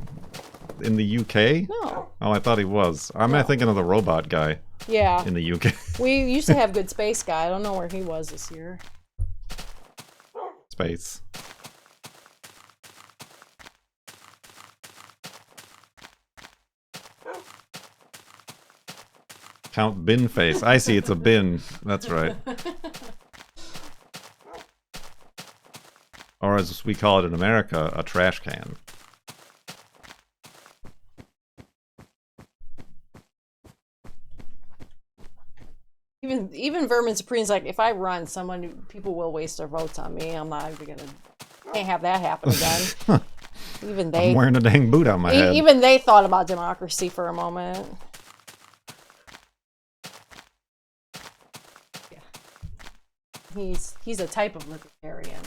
in the UK? No. Oh, I thought he was. I'm not thinking of the robot guy Yeah. in the UK. We used to have Good Space Guy. I don't know where he was this year. Space. Count bin face. I see, it's a bin. That's right. Or as we call it in America, a trash can. Even Vermin Supreme's like, if I run, people will waste their votes on me. I'm not even gonna. Can't have that happen again. Even they. I'm wearing a dang boot on my head. Even they thought about democracy for a moment. Yeah. He's a type of libertarian.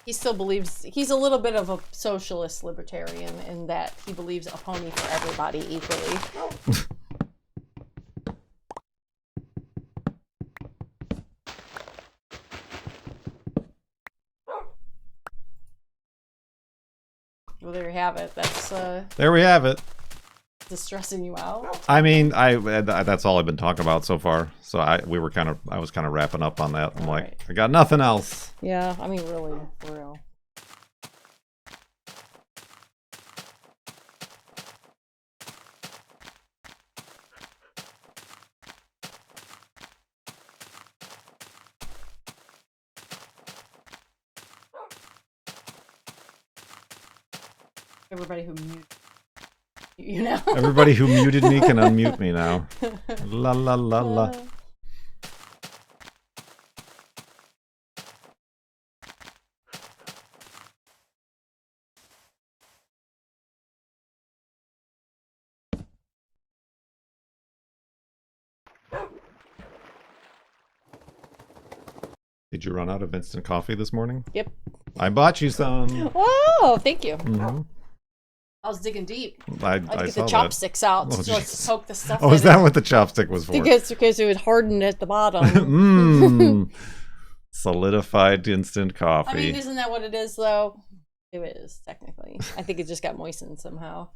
He still believes he's a little bit of a socialist libertarian in that he believes a pony for everybody equally. Well, there you have it. That's There we have it. distressing you out. I mean, that's all I've been talking about so far. So I was kind of wrapping up on that. I'm like, Alright. I got nothing else. Yeah, I mean, really, for real. Everybody who muted you now. Everybody who muted me can unmute me now. La la la la. Did you run out of instant coffee this morning? Yep. I bought you some. Oh, thank you. Mhm. I was digging deep. I I had to get saw the chopsticks out Oh, to jeez. poke the stuff that. Oh, in is that it. what the chopstick was for? Because it would harden at the bottom. Mmm. Solidified instant coffee. I mean, isn't that what it is, though? It is, technically. I think it just got moistened somehow.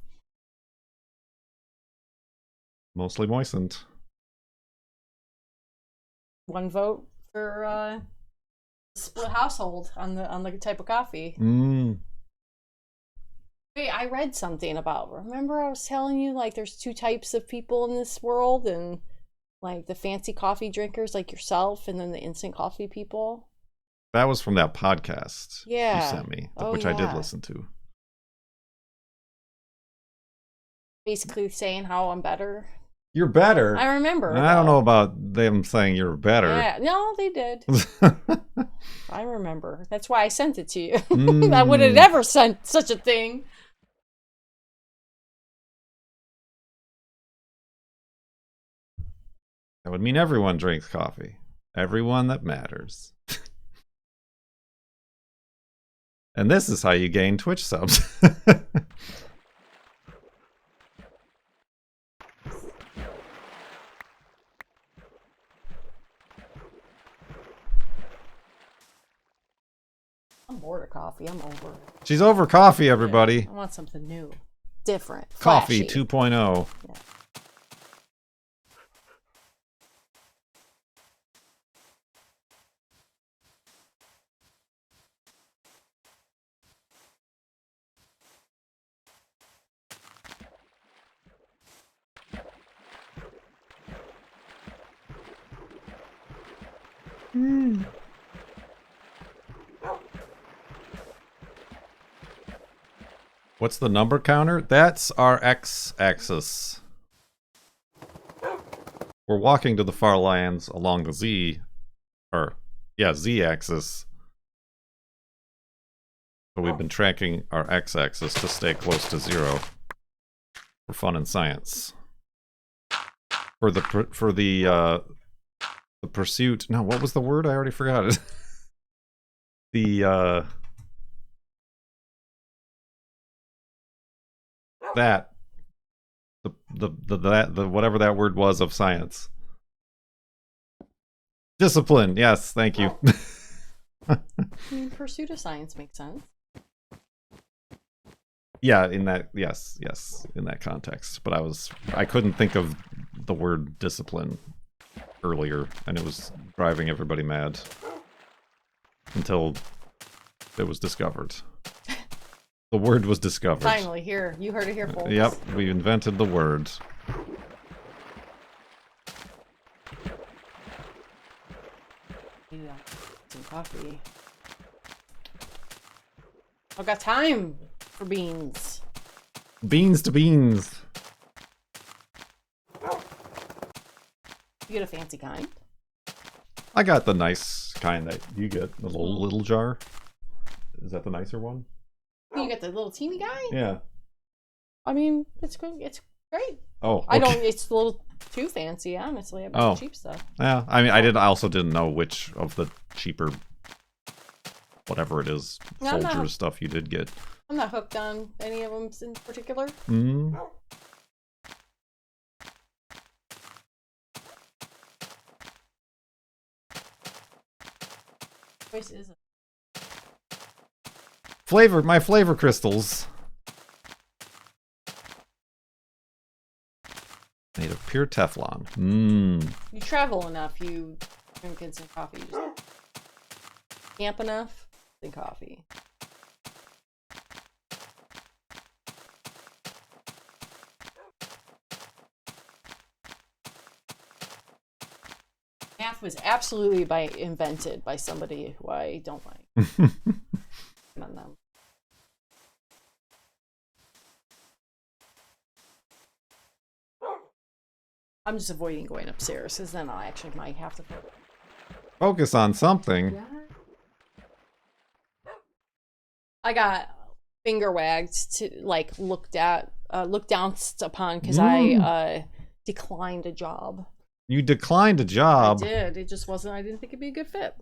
Mostly moistened. One vote for split household on the type of coffee. Mmm. Wait, I read something about. Remember, I was telling you like there's two types of people in this world, and like the fancy coffee drinkers like yourself, and then the instant coffee people. That was from that podcast Yeah. you sent me, Oh, which I did yeah. listen to. Basically saying how I'm better. You're better. I remember. I don't though. know about them saying you're better. Yeah, no, they did. I remember. That's why I sent it to you. Mm. I would have never sent such a thing. That would mean everyone drinks coffee. Everyone that matters. And this is how you gain Twitch subs. I'm bored of coffee. I'm over it. She's over coffee, everybody. I want something new, different, Coffee flashy. 2.0. Yeah. What's the number counter? That's our x-axis. We're walking to the far lands along the z-axis. So we've been tracking our x-axis to stay close to 0 for fun and science. For the pursuit. No, what was the word? I already forgot it. The whatever that word was of science. Discipline. Yes, thank you. I mean, pursuit of science makes sense. Yeah, in that, yes, in that context. But I couldn't think of the word discipline earlier, and it was driving everybody mad until it was discovered. The word was discovered. Finally, here. You heard it here, folks. Yep, we invented the word. Yeah, some coffee. I've got time for beans. Beans to beans. You get a fancy kind. I got the nice kind that you get, the little jar. Is that the nicer one? You get the little teeny guy? Yeah. I mean, it's good. It's great. Oh, okay. I don't. It's a little too fancy, honestly. I buy cheap stuff. Yeah, I mean, I also didn't know which of the cheaper, whatever it is, Folgers stuff you did get. I'm not hooked on any of them in particular. Mm. Choice is it? My flavor crystals. Made of pure Teflon. Mmm. You travel enough, you drink instant coffee. You just camp enough, instant coffee. Math was absolutely invented by somebody who I don't like. On them. I'm just avoiding going upstairs, because then I actually might have to Focus on something. I got finger wagged to looked down upon because I declined a job. You declined a job. I did. It just wasn't. I didn't think it'd be a good fit.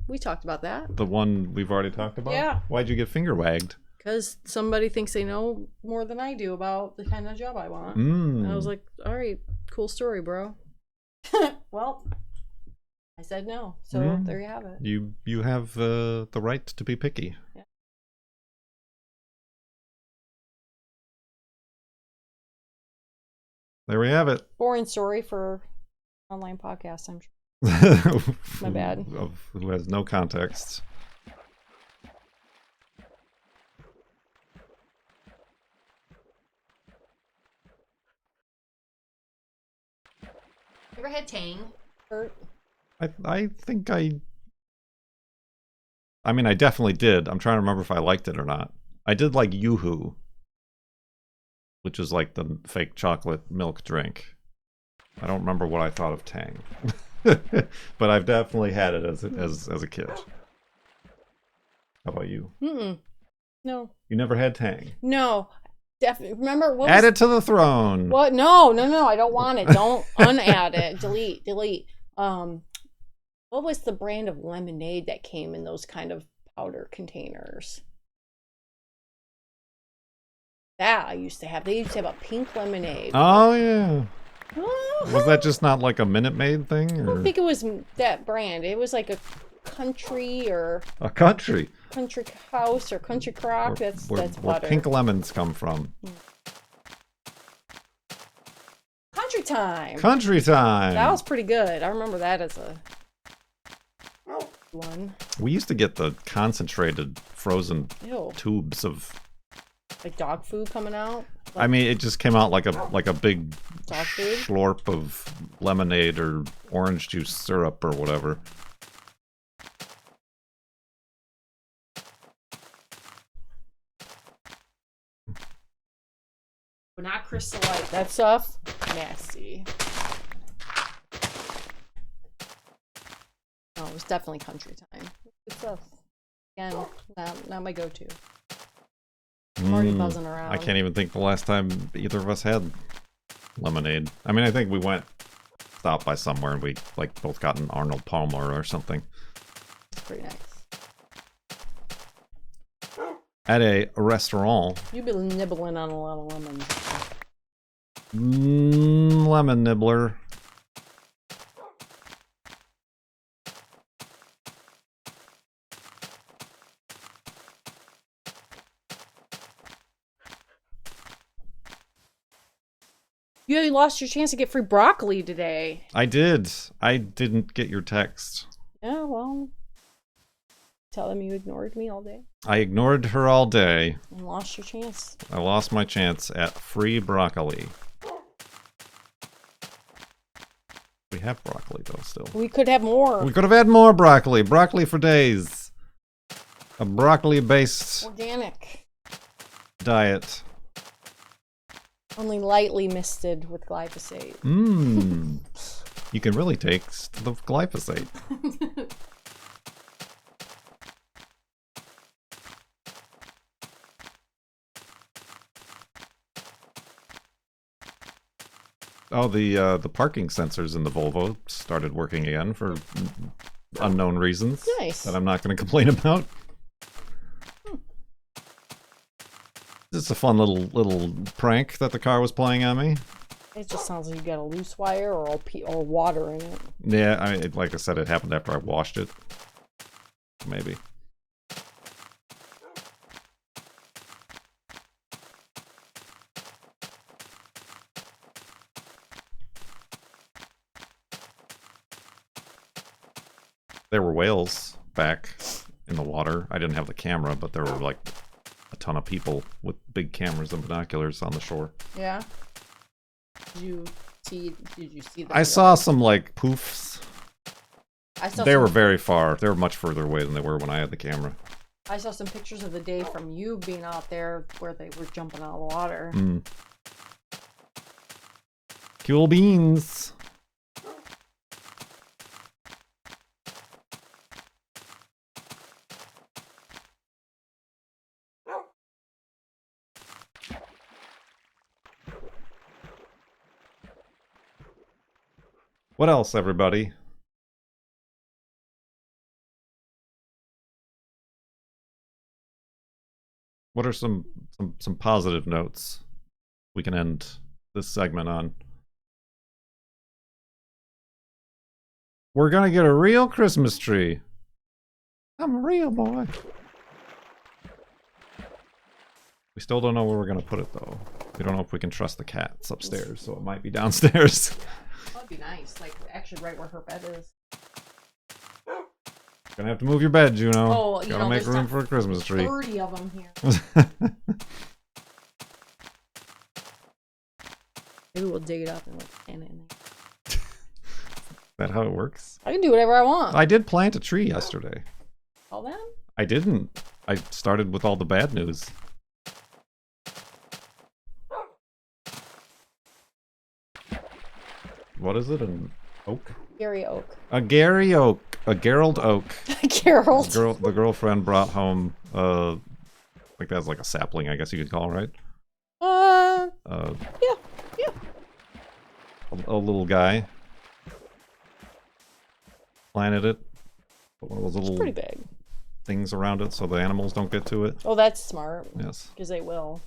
We talked about that. The one we've already talked about? Yeah. Why'd you get finger wagged? Because somebody thinks they know more than I do about the kind of job I want. And I was like, all right, cool story, bro. Well, I said no. So there you have it. You have the right to be picky. Yeah. There we have it. Boring story for online podcast, I'm sure. My bad. Who has no context. You ever had Tang? Kurt? I think I mean, I definitely did. I'm trying to remember if I liked it or not. I did like Yoo-Hoo, which is like the fake chocolate milk drink. I don't remember what I thought of Tang. But I've definitely had it as a kid. How about you? No. You never had Tang? No. Remember what Add it to the throne. What? No, I don't want it. Don't unadd it. Delete. What was the brand of lemonade that came in those kind of powder containers? That I used to have. They used to have a pink lemonade. Oh yeah. Was that just not like a Minute Maid thing? Or? I don't think it was that brand. It was like a country or a country house or country crock. That's where butter. Pink lemons come from. Country time. Country time. That was pretty good. I remember that as a one. We used to get the concentrated frozen tubes of like dog food coming out. I mean, it just came out like a big dog food? slurp of lemonade or orange juice syrup or whatever. But not crystallite. That stuff, nasty. Oh, it was definitely country time. Good stuff. Again, not my go-to. I'm already buzzing around. I can't even think the last time either of us had lemonade. I mean, I think we stopped by somewhere and we like both got an Arnold Palmer or something. It's pretty nice. At a restaurant. You've been nibbling on a lot of lemons. Lemon nibbler. You lost your chance to get free broccoli today. I did. I didn't get your text. Yeah, well, tell them you ignored me all day I ignored her all day. and lost your chance. I lost my chance at free broccoli. We have broccoli though still. We could have more. We could have had more broccoli. Broccoli for days. A broccoli-based Organic. diet. Only lightly misted with glyphosate. Mmm. You can really taste the glyphosate. Oh, the parking sensors in the Volvo started working again for unknown reasons. Nice. That I'm not going to complain about. It's a fun little prank that the car was playing on me. It just sounds like you got a loose wire or water in it. Yeah, like I said, it happened after I washed it. Maybe. There were whales back in the water. I didn't have the camera, but there were like a ton of people with big cameras and binoculars on the shore. Yeah. Did you see that? I saw some like poofs. They were some, very far. They were much further away than they were when I had the camera. I saw some pictures of the day from you being out there where they were jumping out of the water. Mm. Cool beans. What else, everybody? What are some positive notes we can end this segment on? We're gonna get a real Christmas tree. I'm a real boy. We still don't know where we're gonna put it though. We don't know if we can trust the cats upstairs, so it might be downstairs. That'd be nice, like actually right where her bed is. Gonna have to move your bed, Juno. Oh, you gotta know, make there's room not for a Christmas tree. 30 of them here. Maybe we'll dig it up and we'll plant it in there. Is that how it works? I can do whatever I want. I did plant a tree yesterday. All that? I didn't. I started with all the bad news. What is it? An oak? Gary Oak. A Gary Oak. A Gerald Oak. Gerald. The girlfriend brought home, like that's like a sapling, I guess you could call it, right? Yeah. A little guy. Planted it. Put one of those It's little pretty big. things around it so the animals don't get to it. Oh, that's smart. Yes. Because they will.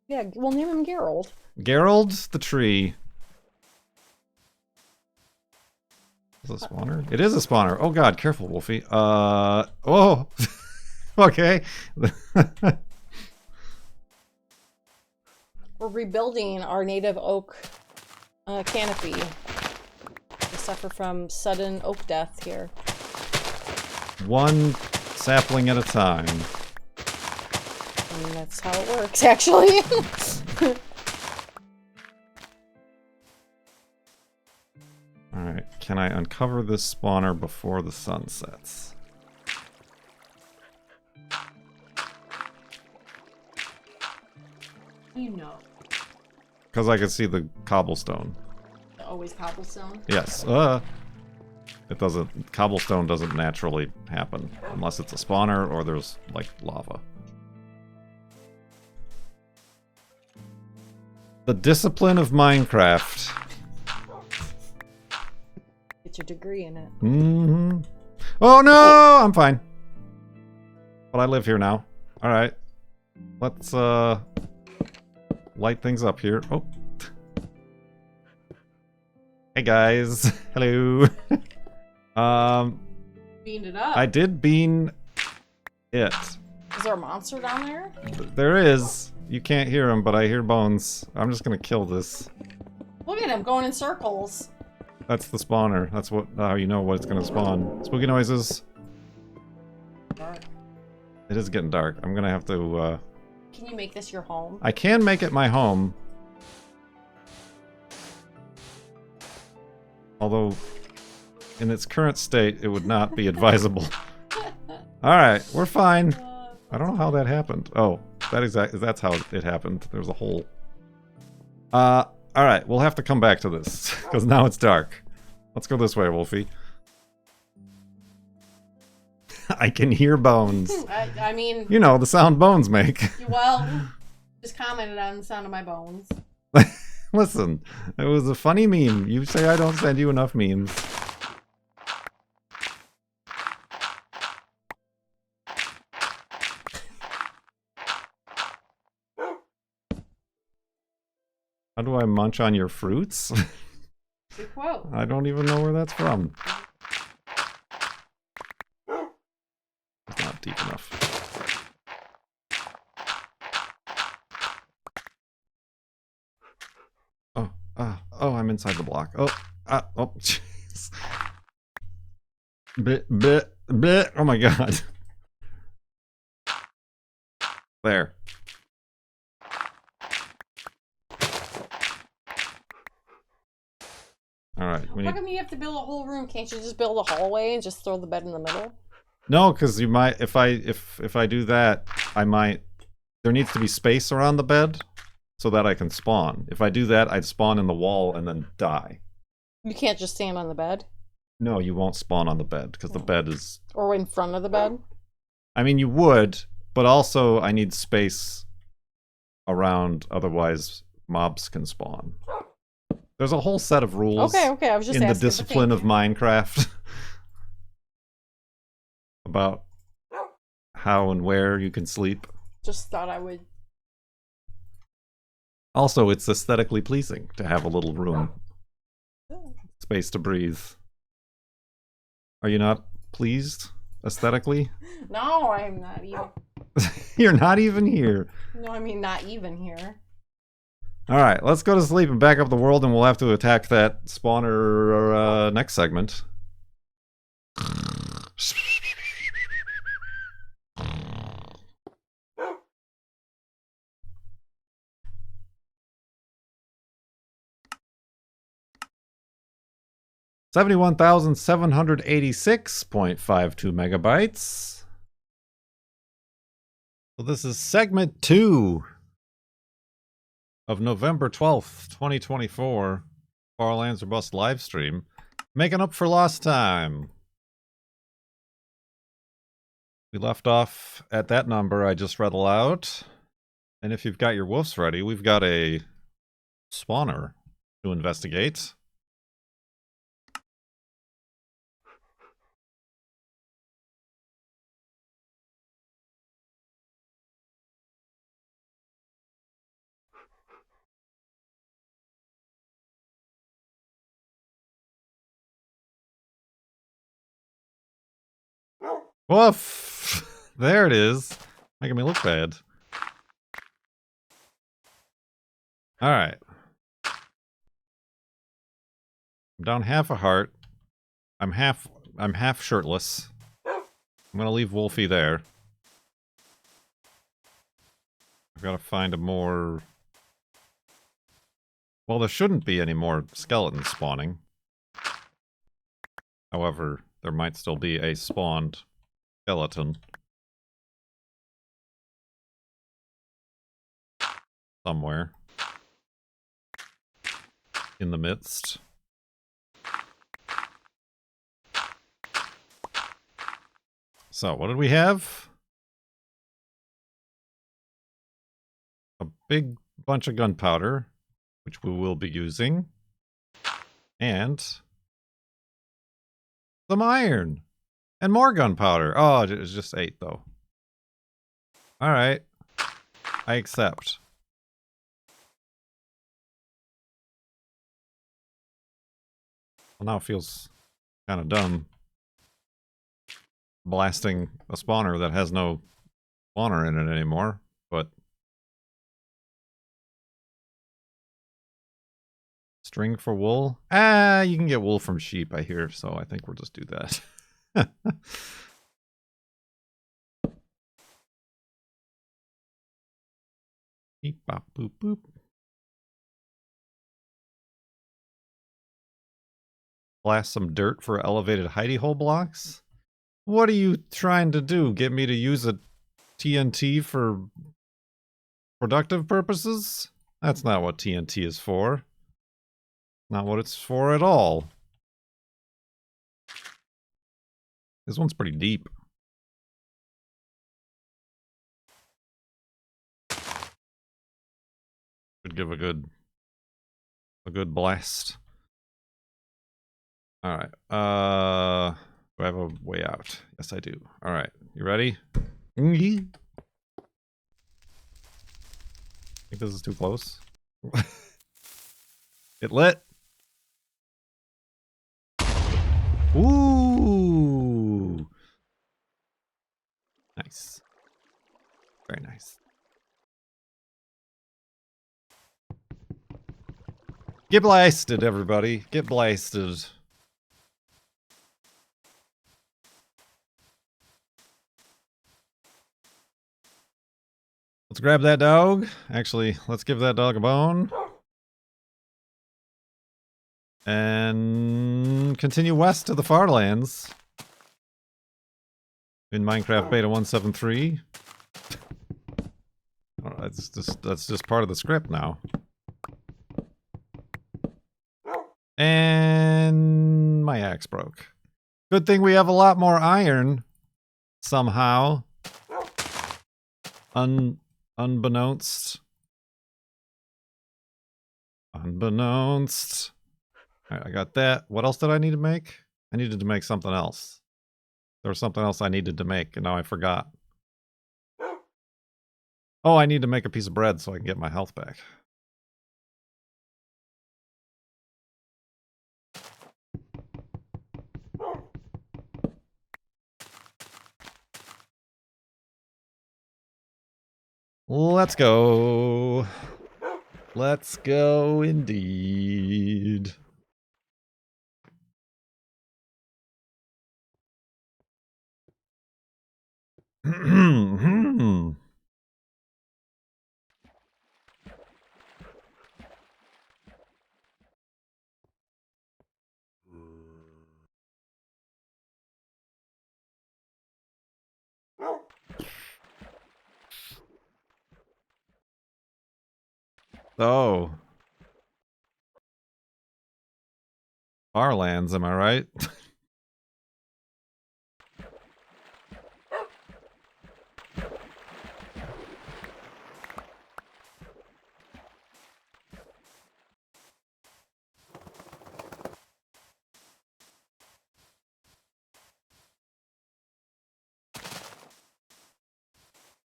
Yeah, we'll name him Gerald. Gerald the tree. Is it a spawner? It is a spawner. Oh god, careful, Wolfie. Oh. Okay. We're rebuilding our native oak canopy. We suffer from sudden oak death here. One sapling at a time. And that's how it works, actually. Alright, can I uncover this spawner before the sun sets? You know. Because I can see the cobblestone. Always cobblestone. Yes. Cobblestone doesn't naturally happen unless it's a spawner or there's, like, lava. The discipline of Minecraft. Get your degree in it. Mm-hmm. Oh no! I'm fine. But I live here now. Alright. Let's, light things up here. Oh. Hey guys. Hello. Beamed it up. I did bean it. Is there a monster down there? There is. You can't hear him, but I hear bones. I'm just gonna kill this. Look at him going in circles. That's the spawner. That's how you know what it's gonna spawn. Spooky noises. Dark. It is getting dark. I'm gonna have to, Can you make this your home? I can make it my home. Although, in its current state, it would not be advisable. Alright, we're fine. I don't know how that happened. Oh, that's how it happened. There's a hole. Alright, we'll have to come back to this, because now it's dark. Let's go this way, Wolfie. I can hear bones. I mean... You know, the sound bones make. Well, just commented on the sound of my bones. Listen, it was a funny meme. You say I don't send you enough memes. How do I munch on your fruits? Good quote. I don't even know where that's from. It's not deep enough. Oh, I'm inside the block. Oh, jeez. Bit. Oh my god. There. Alright, How come you have to build a whole room? Can't you just build a hallway and just throw the bed in the middle? No, because you might, if I do that, I might, there needs to be space around the bed so that I can spawn. If I do that, I'd spawn in the wall and then die. You can't just stand on the bed? No, you won't spawn on the bed because the bed is... Or in front of the bed? I mean, you would, but also I need space around, otherwise mobs can spawn. There's a whole set of rules Okay, I was just in the asking, discipline of Minecraft about how and where you can sleep. Just thought I would... Also, it's aesthetically pleasing to have a little room. Space to breathe. Are you not pleased aesthetically? No, I'm not even... You're not even here. No, I mean not even here. Alright, let's go to sleep and back up the world, and we'll have to attack that spawner next segment. $71,786.52 megabytes. So this is segment 2 of November 12th, 2024, Farlands or Bust live stream, making up for lost time. We left off at that number I just read aloud, and if you've got your wolves ready, we've got a spawner to investigate. Woof! There it is. Making me look bad. Alright. I'm down half a heart. I'm half shirtless. I'm gonna leave Wolfie there. I've gotta find a more... Well, there shouldn't be any more skeletons spawning. However, there might still be a spawned skeleton. somewhere in the midst. So, what did we have? A big bunch of gunpowder, which we will be using. And some iron. And more gunpowder. Oh, it's just 8, though. Alright. I accept. Well, now it feels kind of dumb blasting a spawner that has no spawner in it anymore, but string for wool? Ah, you can get wool from sheep, I hear, so I think we'll just do that. Beep, bop, boop, boop. Blast some dirt for elevated hidey hole blocks? What are you trying to do? Get me to use a TNT for productive purposes? That's not what TNT is for. Not what it's for at all. This one's pretty deep. Could give a good blast. Alright. Do I have a way out? Yes, I do. Alright. You ready? I think this is too close. It lit. Ooh. Nice. Very nice. Get blasted, everybody. Get blasted. Let's grab that dog. Actually, let's give that dog a bone. And continue west to the farlands. In Minecraft Beta 173. Oh, that's just part of the script now. And my axe broke. Good thing we have a lot more iron. Somehow. Unbeknownst. Unbeknownst. Alright, I got that. What else did I need to make? I needed to make something else. There was something else I needed to make, and now I forgot. Oh, I need to make a piece of bread so I can get my health back. Let's go. Let's go indeed. Oh. Farlands, am I right?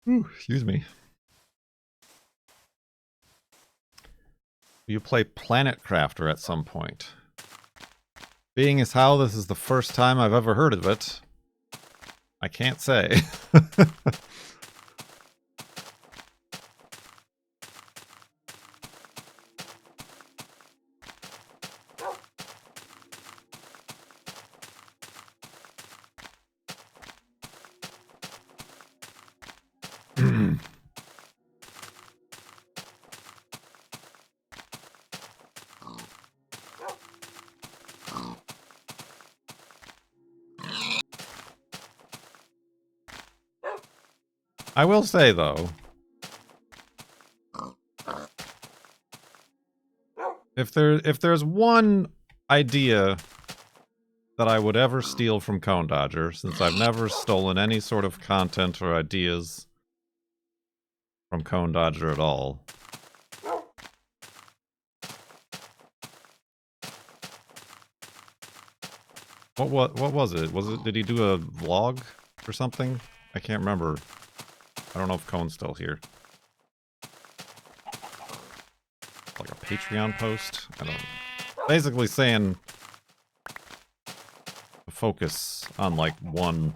Ooh, excuse me. You play Planet Crafter at some point. Being as how this is the first time I've ever heard of it, I can't say. I will say, though, If there's one idea that I would ever steal from Cone Dodger, since I've never stolen any sort of content or ideas from Cone Dodger at all. What was it? Did he do a vlog or something? I can't remember. I don't know if Cone's still here. Like a Patreon post? I don't know. Basically saying focus on like one.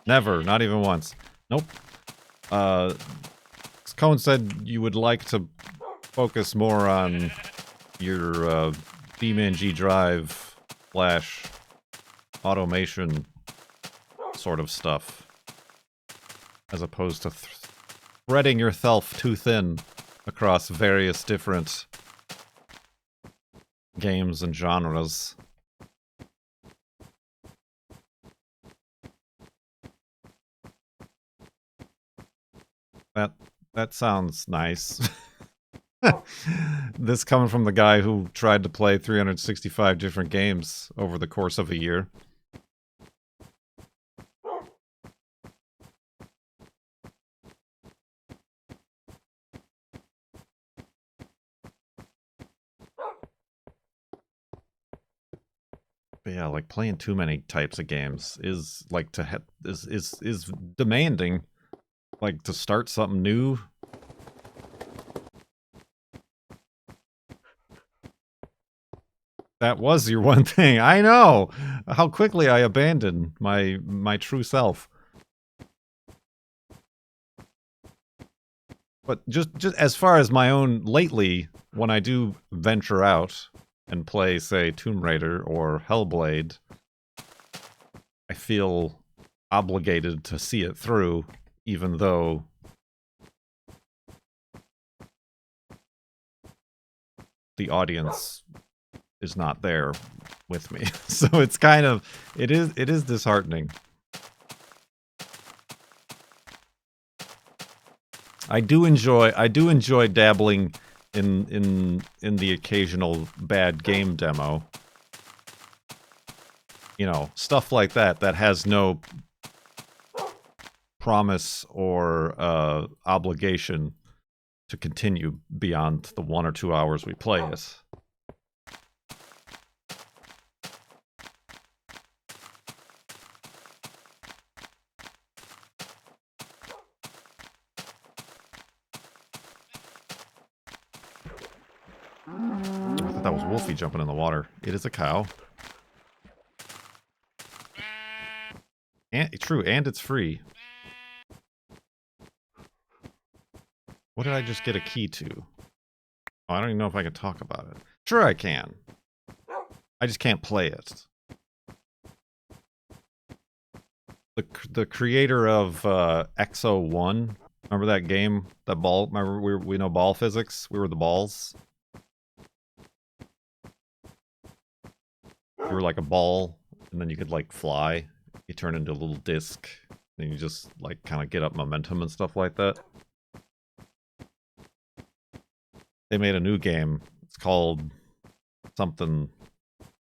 Never, not even once. Nope. Cone said you would like to focus more on your BeamNG drive / automation sort of stuff, as opposed to spreading yourself too thin across various different games and genres. That sounds nice. This coming from the guy who tried to play 365 different games over the course of a year. But yeah, like playing too many types of games is like is demanding. Like to start something new. That was your one thing. I know how quickly I abandoned my true self. But just as far as my own lately, when I do venture out and play, say, Tomb Raider or Hellblade, I feel obligated to see it through, even though the audience is not there with me. So it's kind of it is disheartening. I do enjoy dabbling in the occasional bad game demo. You know, stuff like that has no promise or obligation to continue beyond the 1 or 2 hours we play it. I thought that was Wolfie jumping in the water. It is a cow. And true, and it's free. What did I just get a key to? Oh, I don't even know if I can talk about it. Sure I can. I just can't play it. The creator of XO1, remember that game? That ball, remember we know ball physics? We were the balls. You were like a ball, and then you could like fly. You turn into a little disc, and you just like kind of get up momentum and stuff like that. They made a new game. It's called something.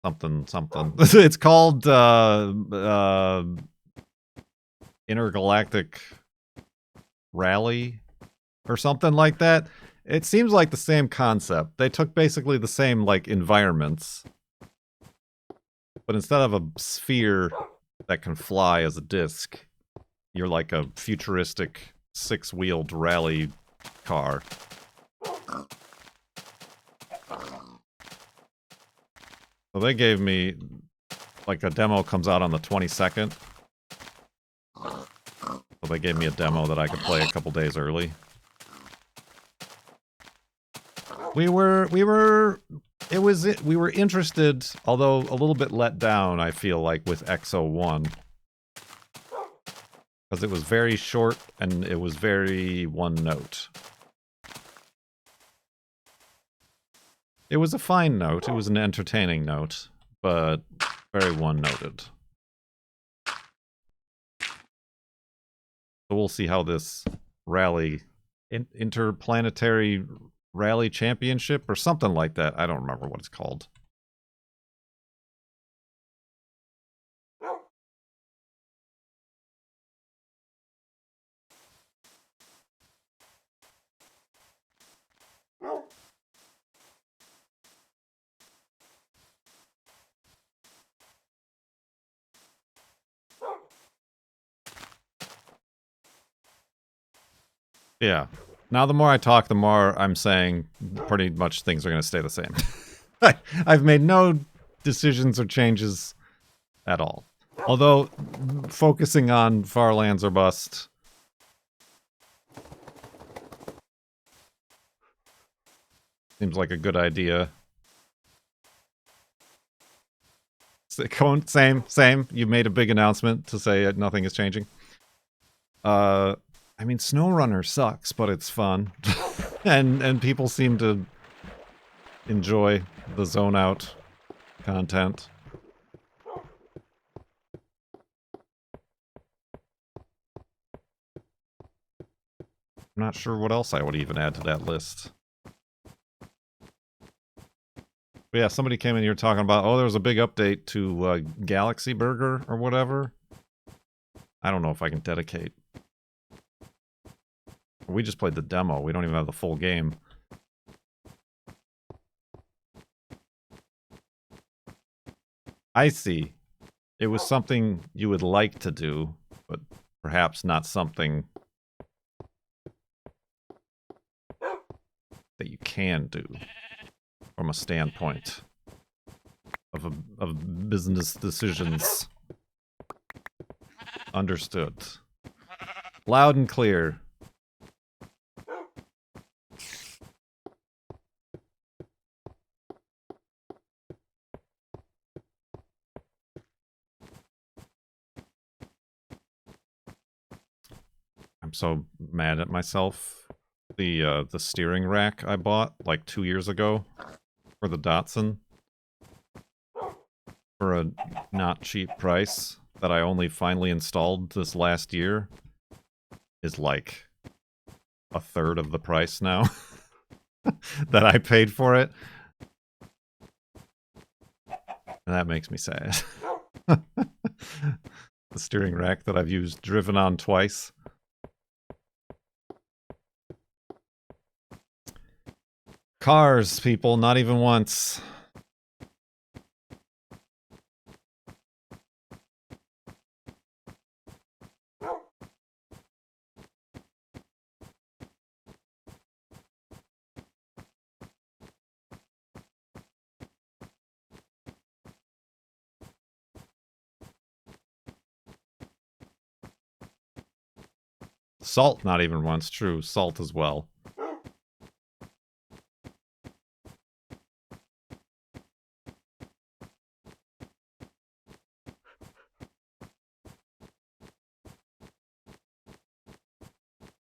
It's called Intergalactic Rally or something like that. It seems like the same concept. They took basically the same like environments, but instead of a sphere that can fly as a disc, you're like a futuristic 6-wheeled rally car. So they gave me, like, a demo comes out on the 22nd. So they gave me a demo that I could play a couple days early. We were interested, although a little bit let down, I feel like, with XO1. Because it was very short and it was very one note. It was a fine note, it was an entertaining note, but very one-noted. So we'll see how this rally interplanetary rally championship or something like that. I don't remember what it's called. Yeah. Now the more I talk, the more I'm saying pretty much things are going to stay the same. I've made no decisions or changes at all. Although, focusing on Farlands or Bust seems like a good idea. Same. You made a big announcement to say nothing is changing. I mean, SnowRunner sucks, but it's fun. and people seem to enjoy the zone out content. I'm not sure what else I would even add to that list. But yeah, somebody came in here talking about, oh, there was a big update to Galaxy Burger or whatever. I don't know if I can dedicate. We just played the demo. We don't even have the full game. I see. It was something you would like to do, but perhaps not something that you can do from a standpoint of business decisions. Understood. Loud and clear. I'm so mad at myself. The steering rack I bought like 2 years ago for the Datsun for a not cheap price that I only finally installed this last year is like a third of the price now that I paid for it. And that makes me sad. The steering rack that I've driven on twice. Cars, people, not even once. Salt, not even once. True, salt as well.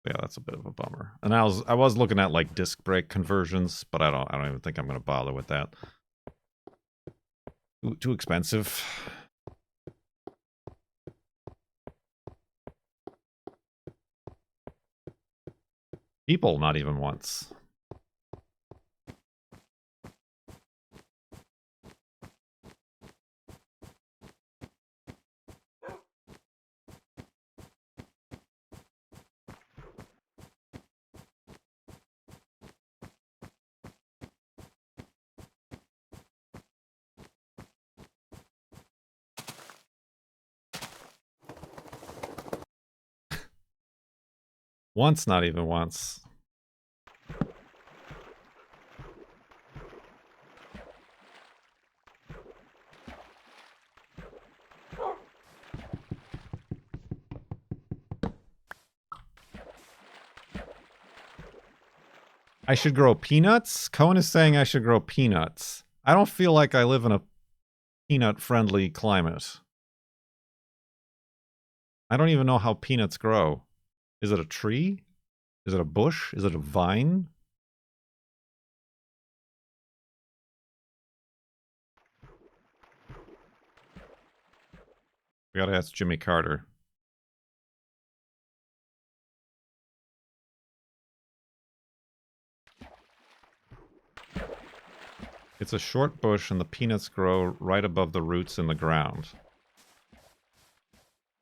Yeah, that's a bit of a bummer. And I was looking at like disc brake conversions, but I don't even think I'm gonna bother with that. Too expensive. People, not even once. Once, not even once. I should grow peanuts? Cohen is saying I should grow peanuts. I don't feel like I live in a peanut-friendly climate. I don't even know how peanuts grow. Is it a tree? Is it a bush? Is it a vine? We gotta ask Jimmy Carter. It's a short bush and the peanuts grow right above the roots in the ground.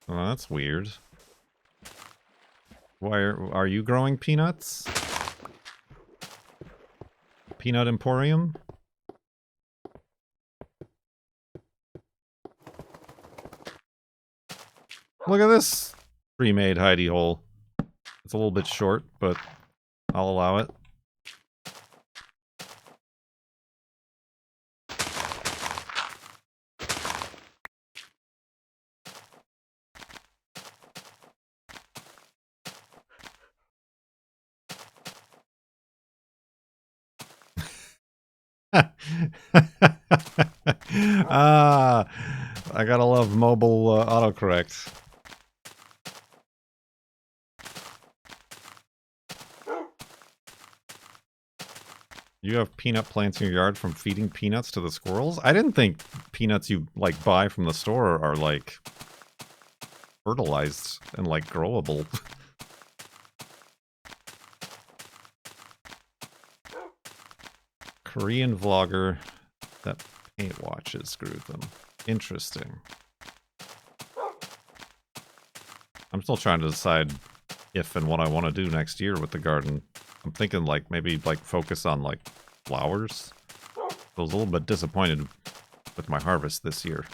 Oh, that's weird. Why are you growing peanuts? Peanut Emporium? Look at this pre-made hidey hole. It's a little bit short, but I'll allow it. Ah, I gotta love mobile autocorrect. You have peanut plants in your yard from feeding peanuts to the squirrels? I didn't think peanuts you, like, buy from the store are, like, fertilized and, like, growable. Korean vlogger that paint watches grew them. Interesting. I'm still trying to decide if and what I want to do next year with the garden. I'm thinking, like, maybe, like, focus on, like, flowers. I was a little bit disappointed with my harvest this year.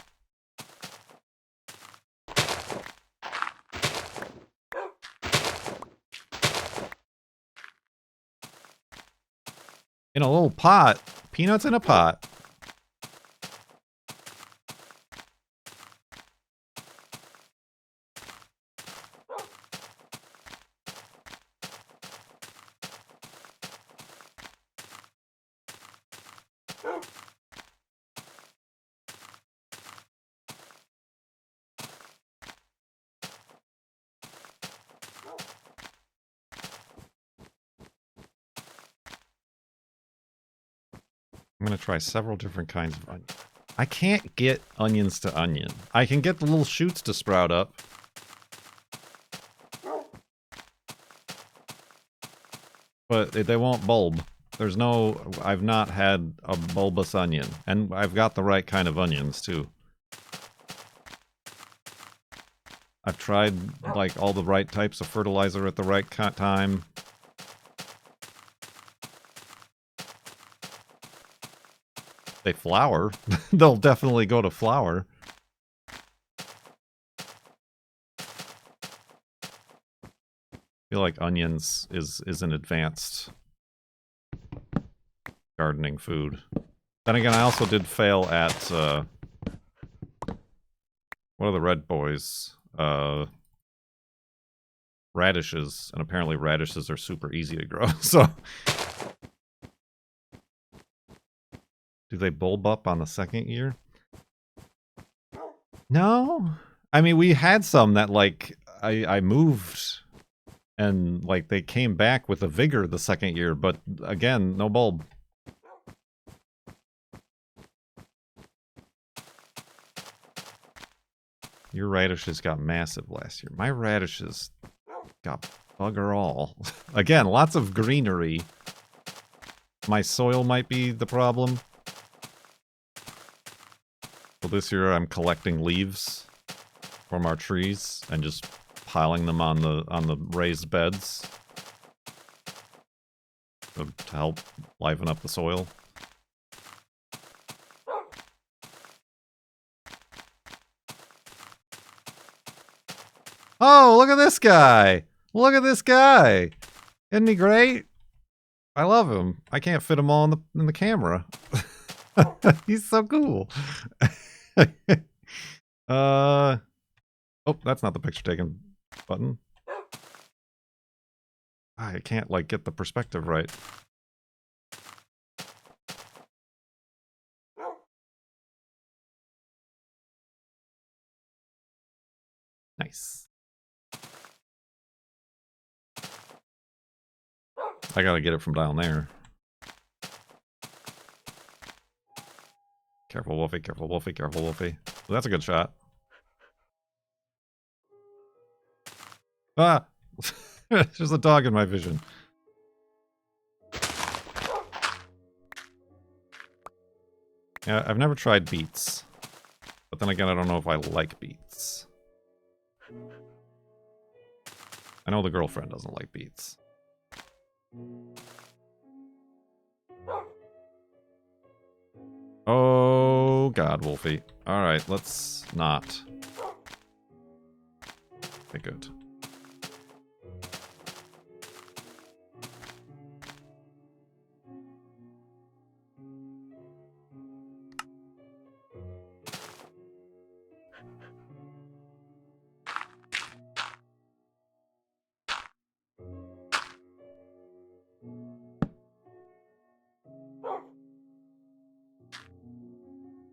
In a little pot. Peanuts in a pot. I'm going to try several different kinds of onion. I can't get onions to onion. I can get the little shoots to sprout up. But they won't bulb. There's no... I've not had a bulbous onion. And I've got the right kind of onions, too. I've tried, like, all the right types of fertilizer at the right time. They flower. They'll definitely go to flower. I feel like onions is an advanced gardening food. Then again, I also did fail at, what are the red boys? Radishes. And apparently radishes are super easy to grow, so... Do they bulb up on the second year? No. I mean, we had some that, like, I moved... And, like, they came back with a vigor the second year, but, again, no bulb. Your radishes got massive last year. My radishes got bugger all. Again, lots of greenery. My soil might be the problem. So this year I'm collecting leaves from our trees and just piling them on the raised beds to help liven up the soil. Oh, look at this guy! Look at this guy! Isn't he great? I love him. I can't fit him all in the camera. He's so cool. Oh, that's not the picture taken button. I can't, like, get the perspective right. Nice. I gotta get it from down there. Careful, Wolfie, careful, Wolfie, careful, Wolfie. Well, that's a good shot. Ah! There's a dog in my vision. Yeah, I've never tried beets. But then again, I don't know if I like beets. I know the girlfriend doesn't like beets. Oh, God, Wolfie. Alright, let's not. Okay, good.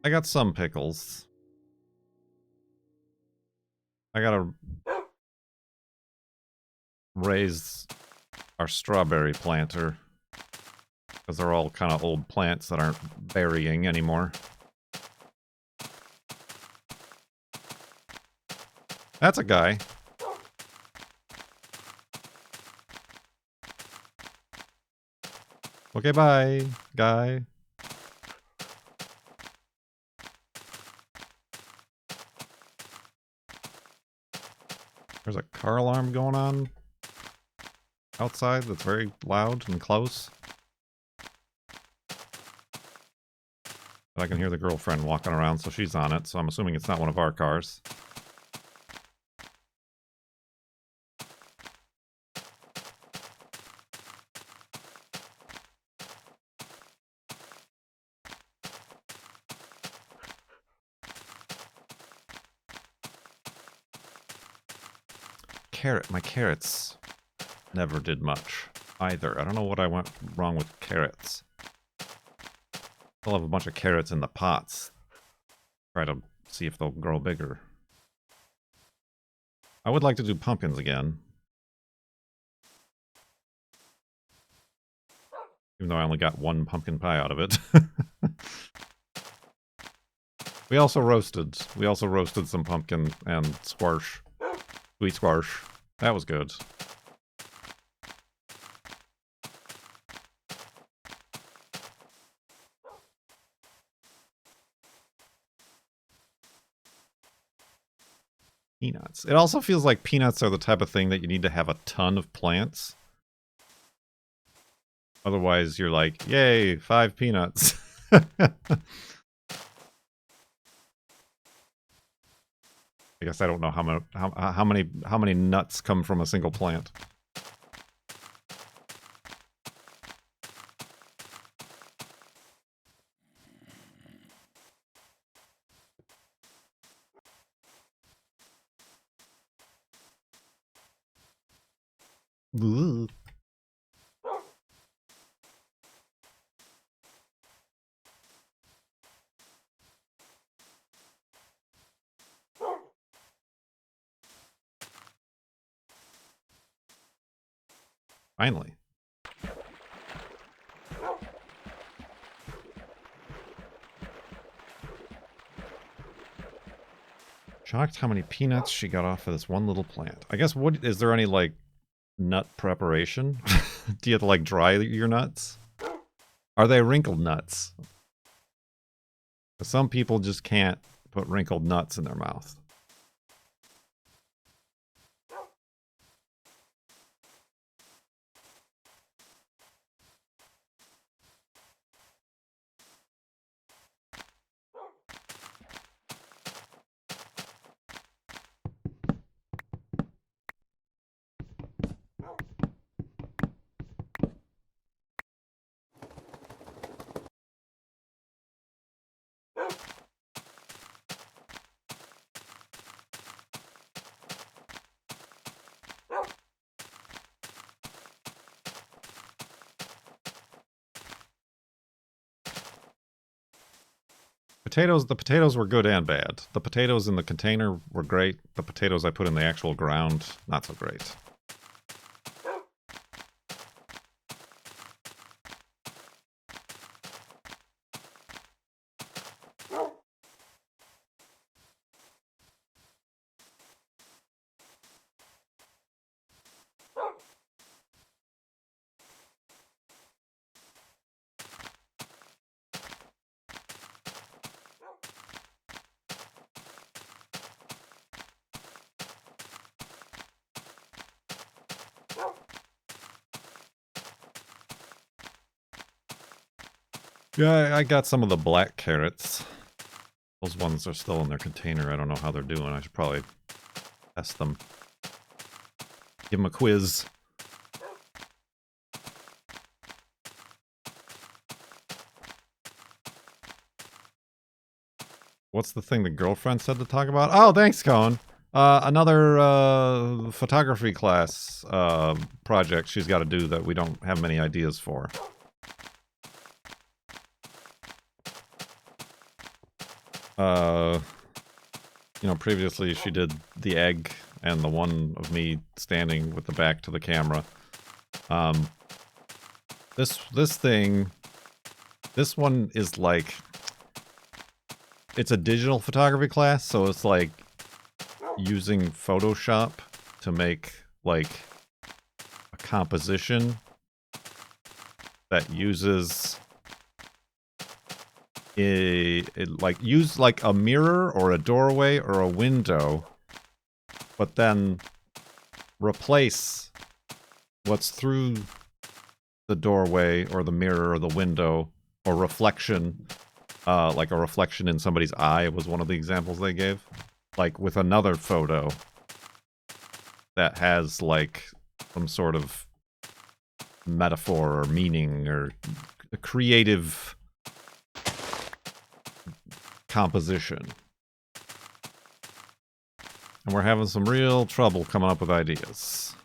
I got some pickles. I gotta raise our strawberry planter. Because they're all kind of old plants that aren't berrying anymore. That's a guy. Okay, bye, guy. There's a car alarm going on outside that's very loud and close. But I can hear the girlfriend walking around, so she's on it, so I'm assuming it's not one of our cars. My carrots never did much either. I don't know what I went wrong with carrots. I'll have a bunch of carrots in the pots. Try to see if they'll grow bigger. I would like to do pumpkins again. Even though I only got one pumpkin pie out of it. We also roasted some pumpkin and squash. Sweet squash. That was good. Peanuts. It also feels like peanuts are the type of thing that you need to have a ton of plants. Otherwise, you're like, yay, 5 peanuts. I guess I don't know how many nuts come from a single plant. Ugh. Finally. Shocked how many peanuts she got off of this one little plant. I guess, what is there any, like, nut preparation? Do you have to, like, dry your nuts? Are they wrinkled nuts? 'Cause some people just can't put wrinkled nuts in their mouth. The potatoes were good and bad. The potatoes in the container were great. The potatoes I put in the actual ground, not so great. Yeah, I got some of the black carrots. Those ones are still in their container. I don't know how they're doing. I should probably test them. Give them a quiz. What's the thing the girlfriend said to talk about? Oh, thanks, Cone. Another photography class project she's got to do that we don't have many ideas for. You know, previously she did the egg and the one of me standing with the back to the camera. This thing, this one is like, it's a digital photography class, so it's like using Photoshop to make like a composition that uses use like a mirror or a doorway or a window, but then replace what's through the doorway or the mirror or the window or reflection, like a reflection in somebody's eye was one of the examples they gave, like with another photo that has like some sort of metaphor or meaning or a creative composition. And we're having some real trouble coming up with ideas.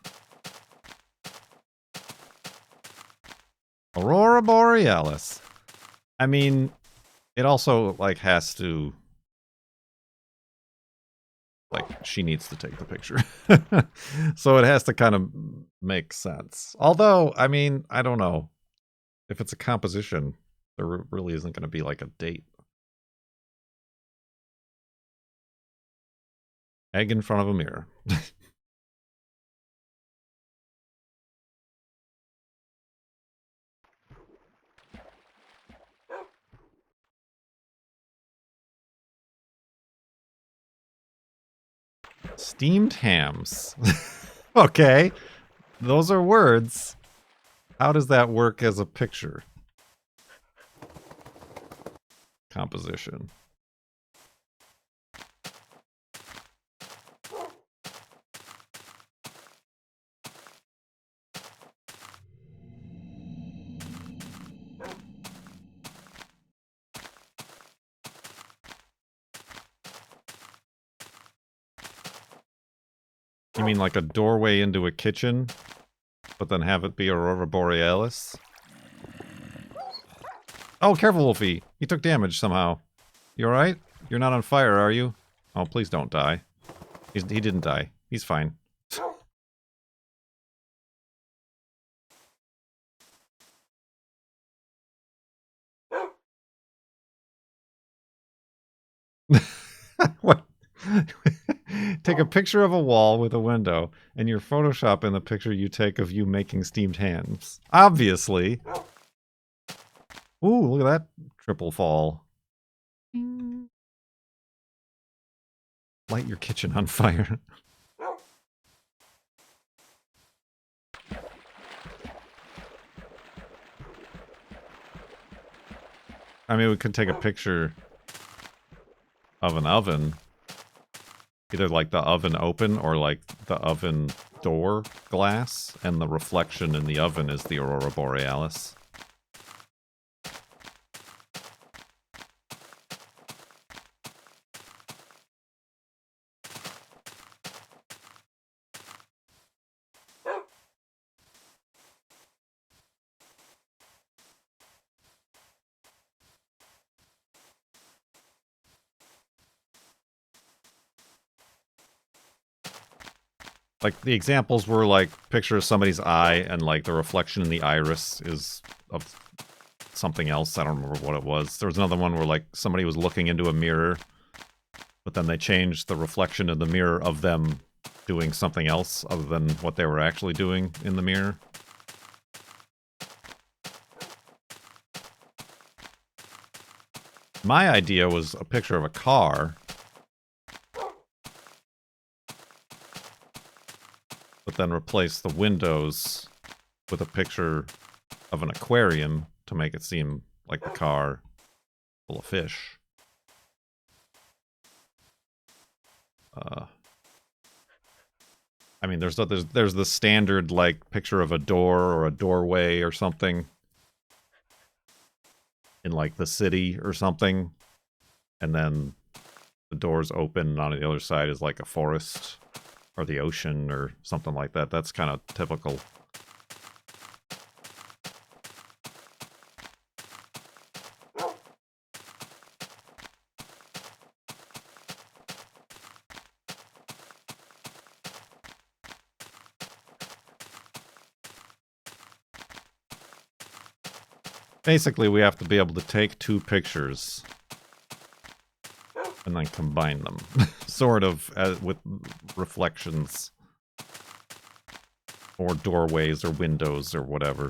Aurora Borealis. I mean, it also, like, has to... Like, she needs to take the picture. So it has to kind of make sense. Although, I mean, I don't know. If it's a composition, there really isn't going to be, like, a date. Egg in front of a mirror. Steamed hams. Okay. Those are words. How does that work as a picture? Composition. You mean like a doorway into a kitchen, but then have it be Aurora Borealis? Oh, careful, Wolfie. He took damage somehow. You alright? You're not on fire, are you? Oh, please don't die. He didn't die. He's fine. What? Take a picture of a wall with a window, and your Photoshop in the picture you take of you making steamed hams. Obviously. Ooh, look at that triple fall. Light your kitchen on fire. I mean, we could take a picture of an oven. Either like the oven open or like the oven door glass, and the reflection in the oven is the Aurora Borealis. Like, the examples were, like, picture of somebody's eye, and, like, the reflection in the iris is of something else. I don't remember what it was. There was another one where, like, somebody was looking into a mirror, but then they changed the reflection in the mirror of them doing something else other than what they were actually doing in the mirror. My idea was a picture of a car, but then replace the windows with a picture of an aquarium to make it seem like the car full of fish. I mean, there's the standard like picture of a door or a doorway or something in like the city or something, and then the doors open, and on the other side is like a forest or the ocean or something like that. That's kind of typical. Basically, we have to be able to take two pictures and then combine them, sort of, with reflections or doorways or windows or whatever.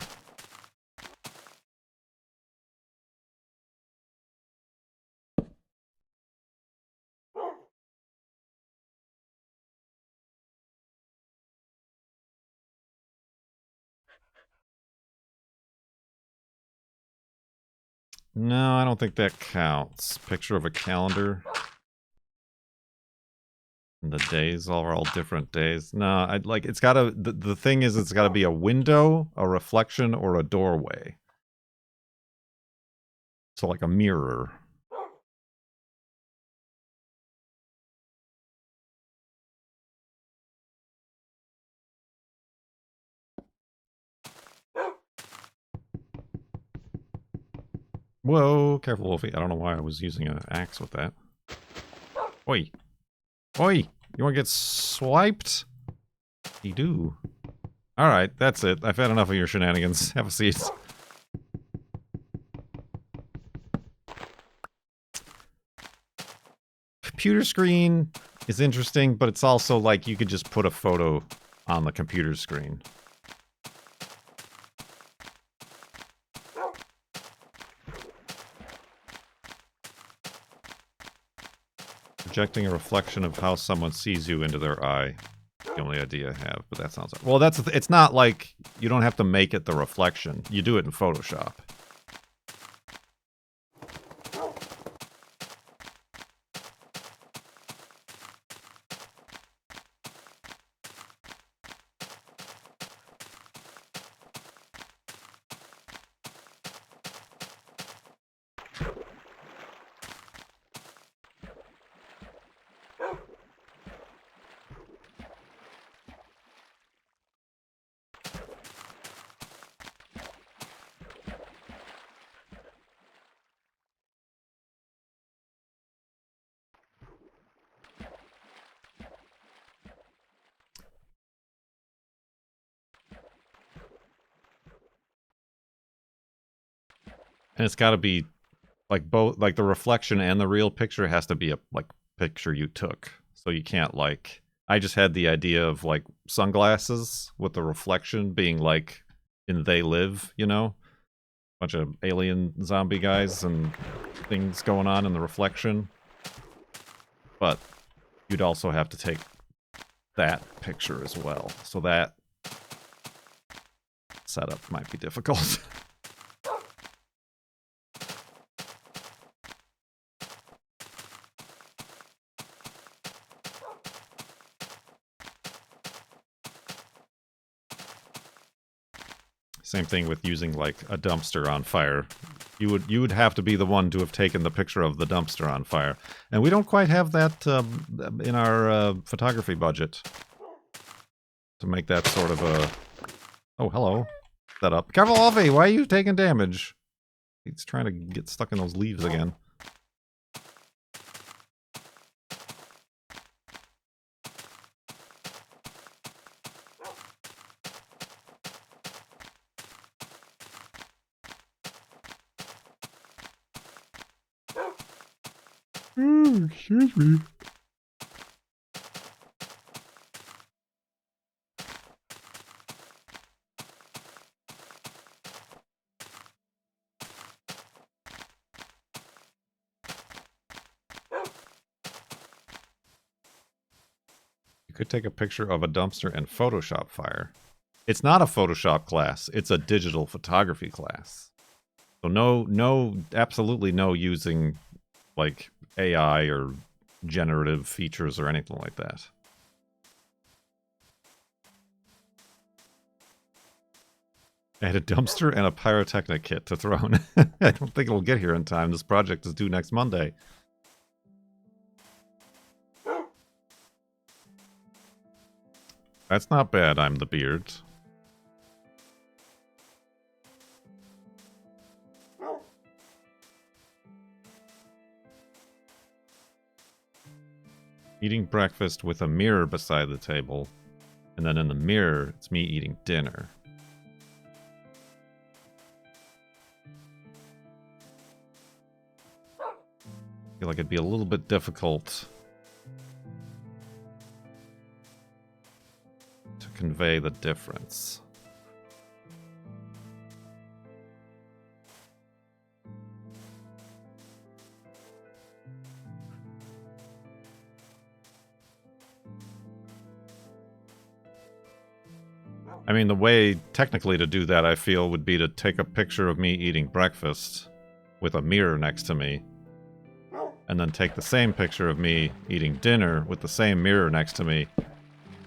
No, I don't think that counts. Picture of a calendar. And the days are all different days. No, I'd like, it's gotta, the thing is, it's gotta be a window, a reflection, or a doorway. So like a mirror. Whoa, careful, Wolfie. I don't know why I was using an axe with that. Oi. Oi! You wanna get swiped? You do. Alright, that's it. I've had enough of your shenanigans. Have a seat. Computer screen is interesting, but it's also like you could just put a photo on the computer screen. Projecting a reflection of how someone sees you into their eye. The only idea I have, but that sounds like... Well, that's... It's not like you don't have to make it the reflection. You do it in Photoshop. And it's got to be like both, like the reflection and the real picture has to be a like picture you took. So you can't like, I just had the idea of like sunglasses with the reflection being like in They Live, you know? Bunch of alien zombie guys and things going on in the reflection. But you'd also have to take that picture as well. So that setup might be difficult. Same thing with using like a dumpster on fire. You would have to be the one to have taken the picture of the dumpster on fire, and we don't quite have that in our photography budget to make that sort of a. Oh, hello. Setup. Careful, Alfie! Why are you taking damage? He's trying to get stuck in those leaves again. Excuse me. You could take a picture of a dumpster and Photoshop fire. It's not a Photoshop class, it's a digital photography class. So absolutely no using like AI or generative features or anything like that. I had a dumpster and a pyrotechnic kit to throw in. I don't think it'll get here in time. This project is due next Monday. That's not bad, I'm the beard. Eating breakfast with a mirror beside the table. And then in the mirror, it's me eating dinner. I feel like it'd be a little bit difficult to convey the difference. I mean, the way technically to do that, I feel, would be to take a picture of me eating breakfast with a mirror next to me, and then take the same picture of me eating dinner with the same mirror next to me,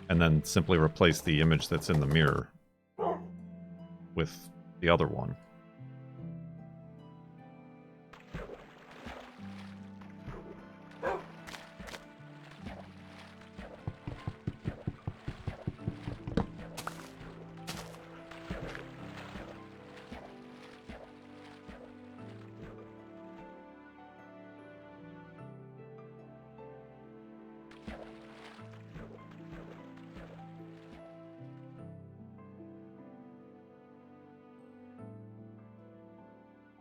and then simply replace the image that's in the mirror with the other one.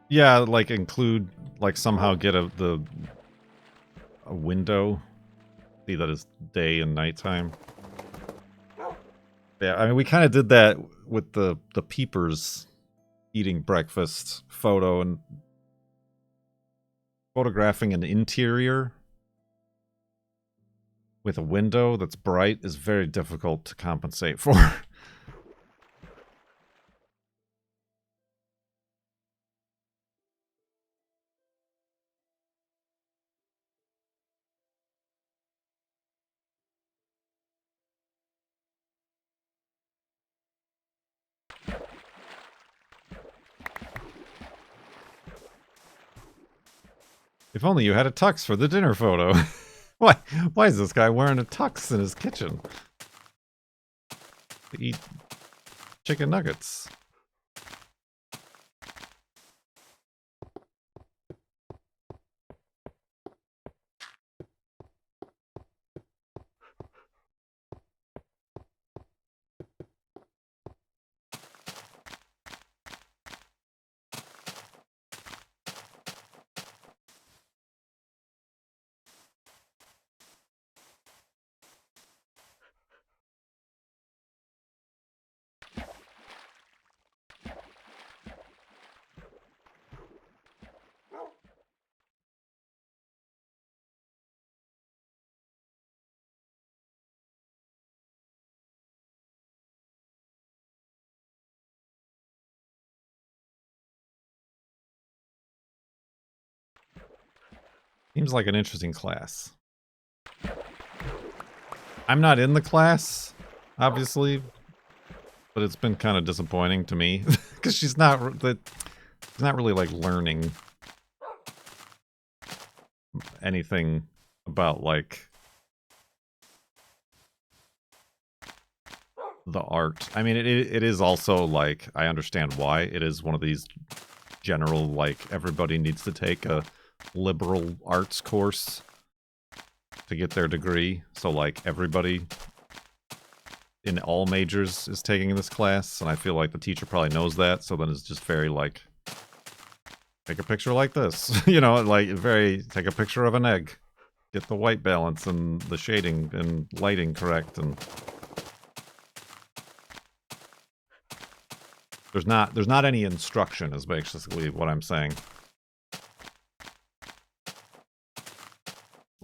Yeah, like include, like somehow get a window, see that is day and nighttime. Yeah, I mean, we kind of did that with the peepers eating breakfast photo, and photographing an interior with a window that's bright is very difficult to compensate for. If only you had a tux for the dinner photo. Why is this guy wearing a tux in his kitchen? To eat chicken nuggets. Seems like an interesting class. I'm not in the class, obviously, but it's been kind of disappointing to me because she's not really like learning anything about like the art. I mean, it is also like, I understand why it is one of these general, like, everybody needs to take a liberal arts course to get their degree. So like everybody in all majors is taking this class, and I feel like the teacher probably knows that, so then it's just very like, take a picture like this. You know, like very, take a picture of an egg, get the white balance and the shading and lighting correct, and there's not any instruction is basically what I'm saying.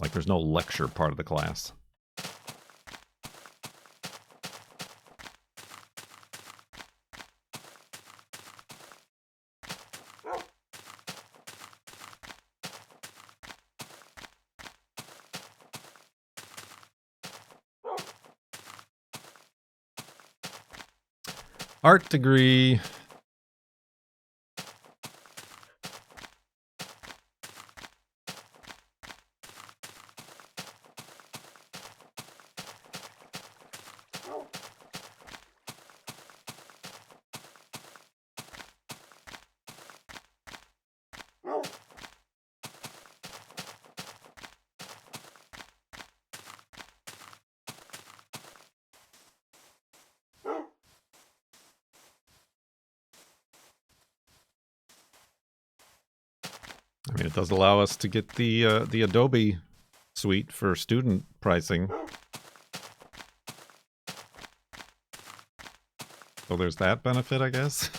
Like there's no lecture part of the class. Art degree. I mean, it does allow us to get the Adobe suite for student pricing. So there's that benefit, I guess.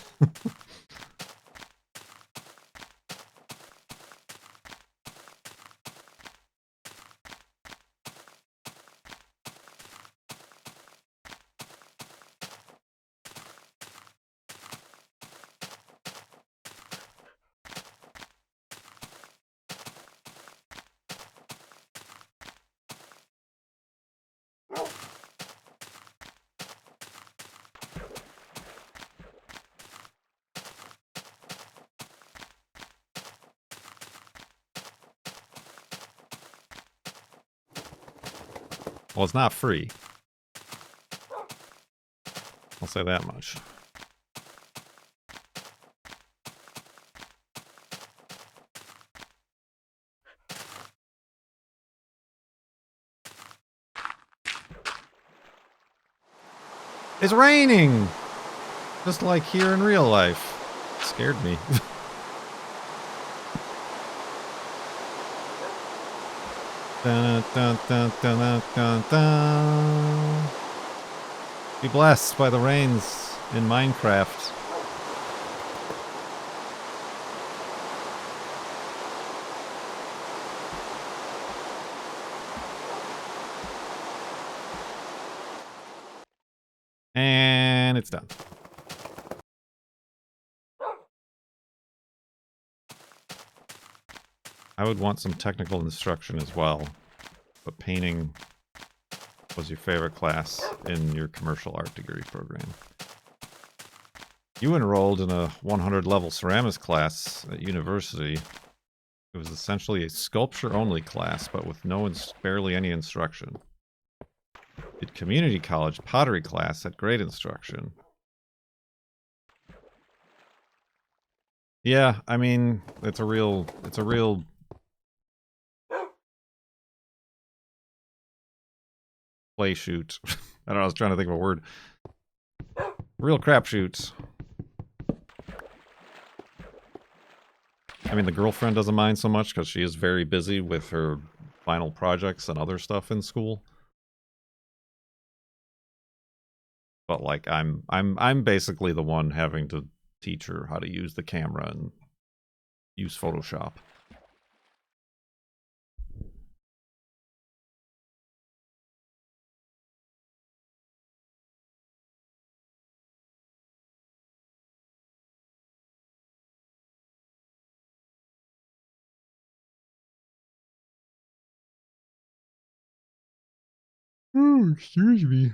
Well, it's not free. I'll say that much. It's raining! Just like here in real life. It scared me. Dun, dun, dun, dun, dun, dun, dun. Be blessed by the rains in Minecraft. And it's done. I would want some technical instruction as well, but painting was your favorite class in your commercial art degree program. You enrolled in a 100 level ceramics class at university. It was essentially a sculpture-only class, but with barely any instruction. Did community college pottery class had great instruction. Yeah, I mean, it's a real play shoot. I don't know, I was trying to think of a word. Real crapshoot. I mean, the girlfriend doesn't mind so much because she is very busy with her final projects and other stuff in school. But like, I'm basically the one having to teach her how to use the camera and use Photoshop. Oh, excuse me.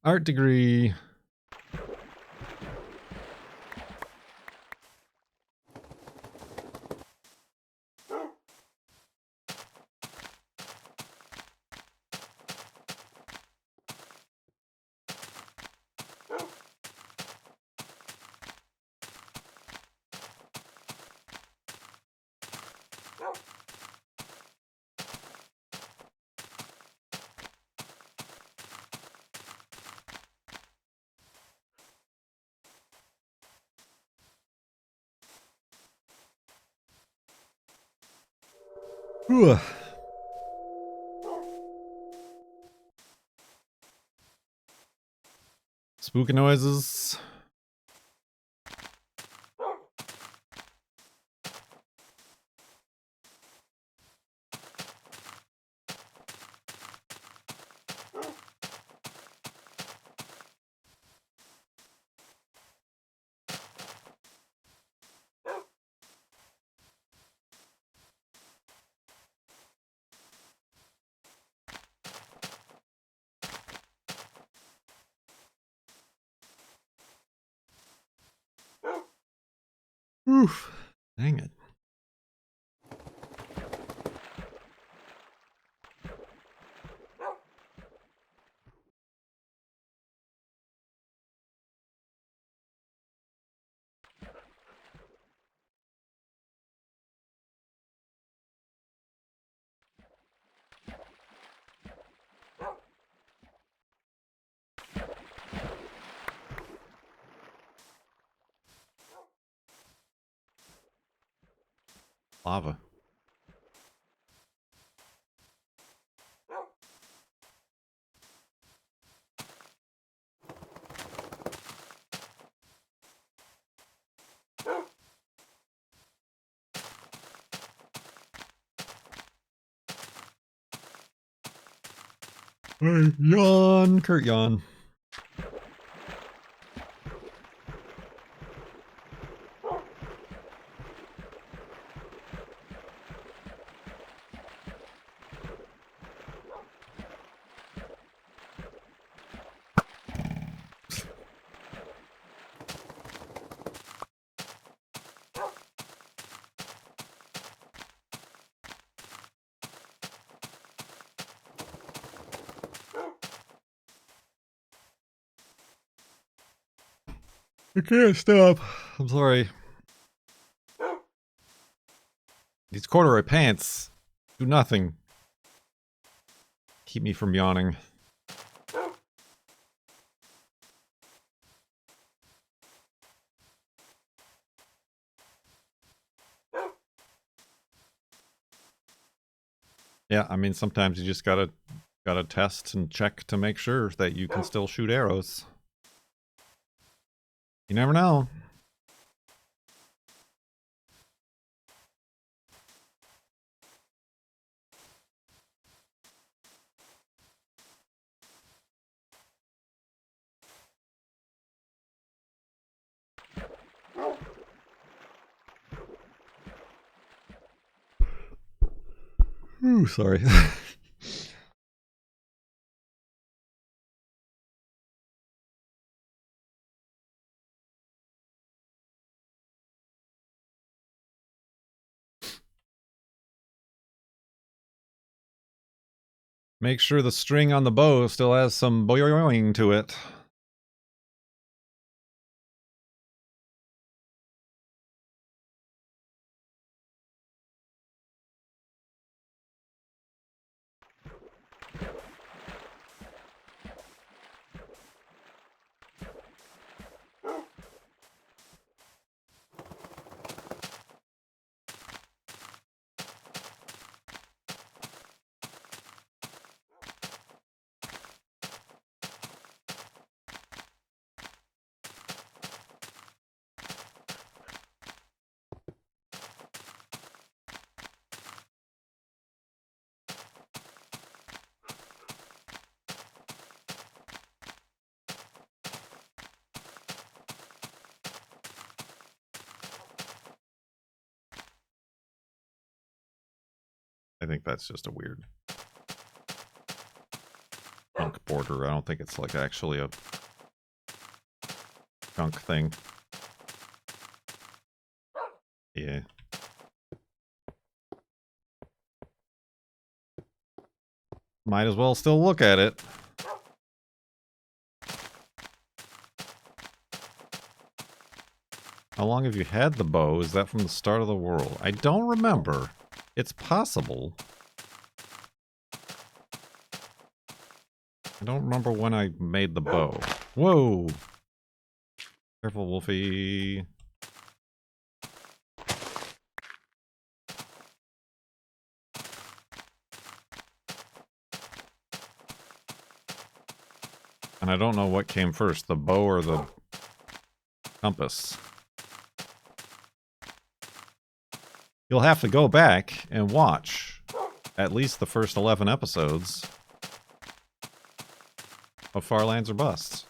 Art degree. Whew. Spooky noises. Oof. Dang it. Lava. Hey, yawn, Kurt yawn. I can't stop. I'm sorry. These corduroy pants do nothing. Keep me from yawning. Yeah, I mean, sometimes you just gotta test and check to make sure that you can still shoot arrows. You never know. Ooh, sorry. Make sure the string on the bow still has some boing to it. I think that's just a weird chunk border. I don't think it's like actually a chunk thing. Yeah. Might as well still look at it. How long have you had the bow? Is that from the start of the world? I don't remember. It's possible. I don't remember when I made the bow. Whoa! Careful, Wolfie. And I don't know what came first, the bow or the compass. You'll have to go back and watch at least the first 11 episodes of Farlands or Busts.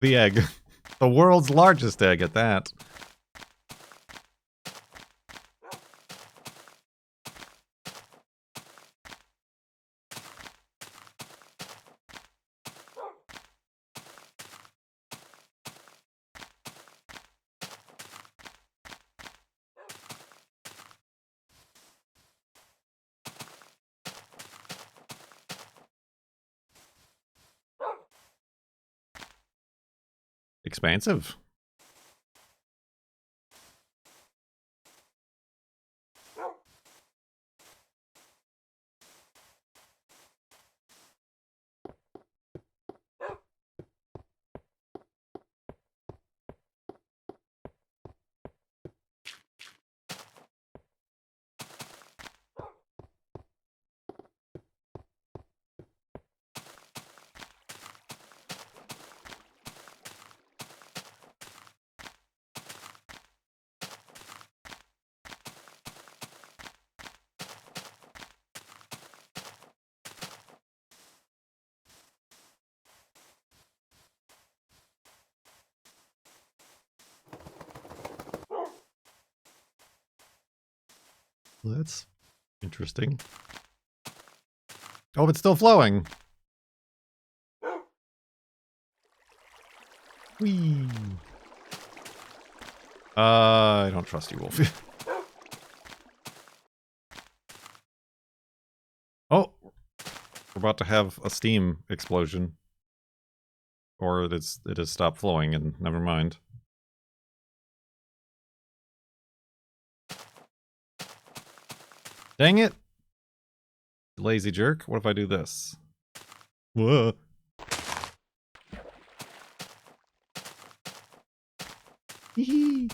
The egg. The world's largest egg at that. Expansive. That's interesting. Oh, it's still flowing. Whee. I don't trust you, Wolfie. Oh, we're about to have a steam explosion. Or it has stopped flowing and never mind. Dang it! Lazy jerk. What if I do this? Whoa. Hee.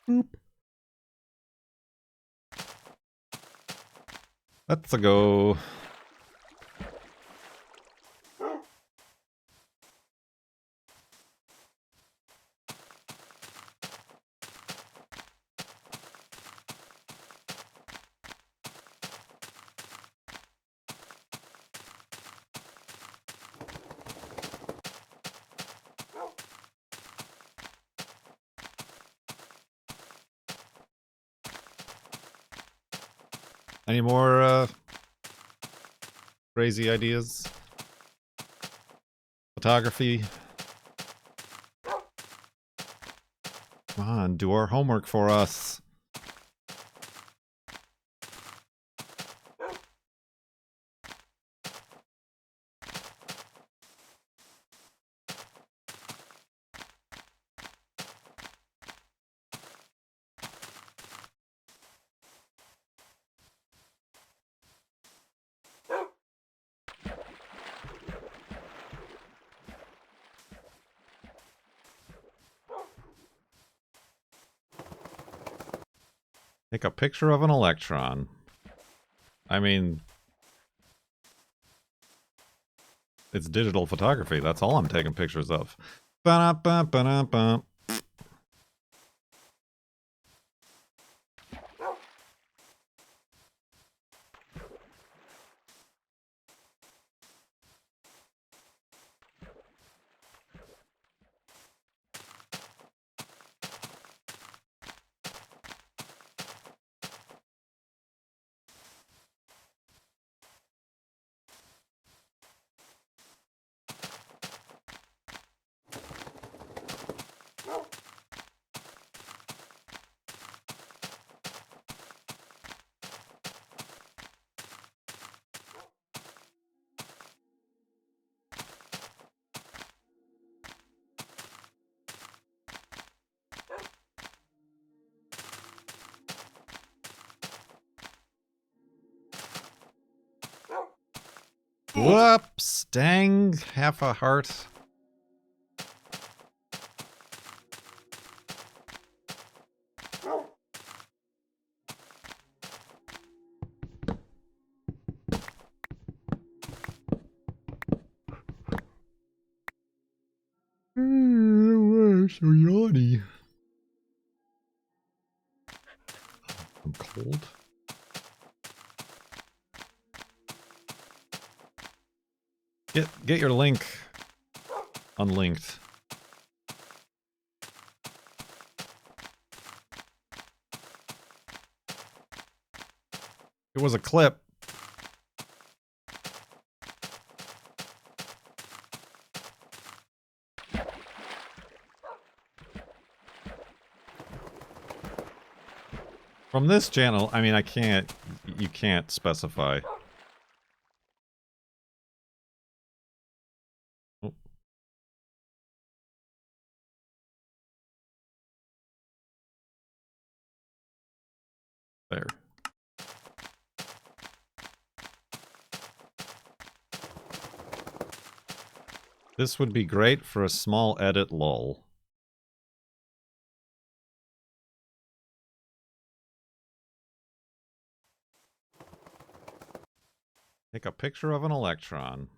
Boop. Let's go. Any more crazy ideas? Photography. Come on, do our homework for us. Take a picture of an electron. I mean, it's digital photography. That's all I'm taking pictures of. Ba-da-ba-ba-da-ba. Whoops! Dang, half a heart. So yawny. I'm cold. Get your link unlinked. It was a clip. From this channel, I mean, you can't specify. Oh. There. This would be great for a small edit lull. Take a picture of an electron.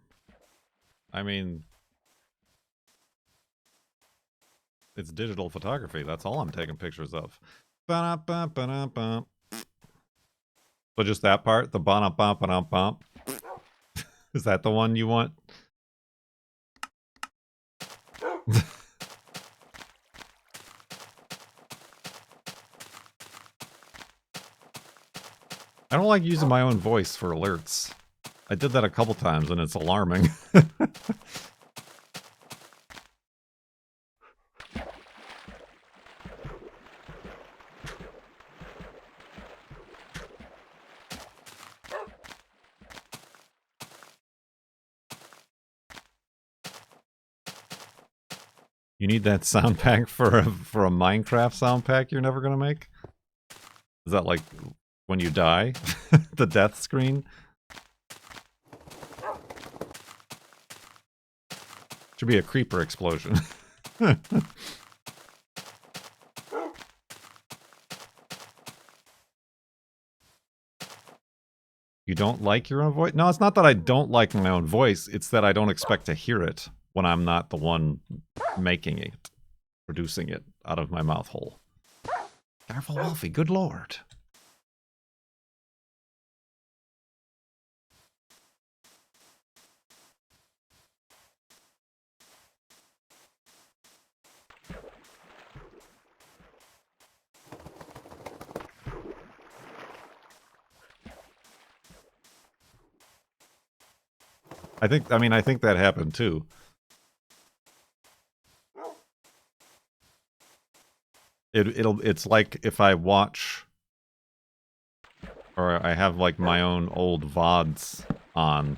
I mean, it's digital photography. That's all I'm taking pictures of. Ba-da-ba-ba-da-ba. So just that part? The ba-da-ba-ba-da-ba. Is that the one you want? I don't like using my own voice for alerts. I did that a couple times and it's alarming. You need that sound pack for a Minecraft sound pack you're never gonna make? Is that like when you die? The death screen? Should be a creeper explosion. You don't like your own voice? No, it's not that I don't like my own voice. It's that I don't expect to hear it when I'm not the one making it, producing it out of my mouth hole. Careful, Wolfie. Good lord. I think that happened too. It's like if I watch or I have like my own old VODs on,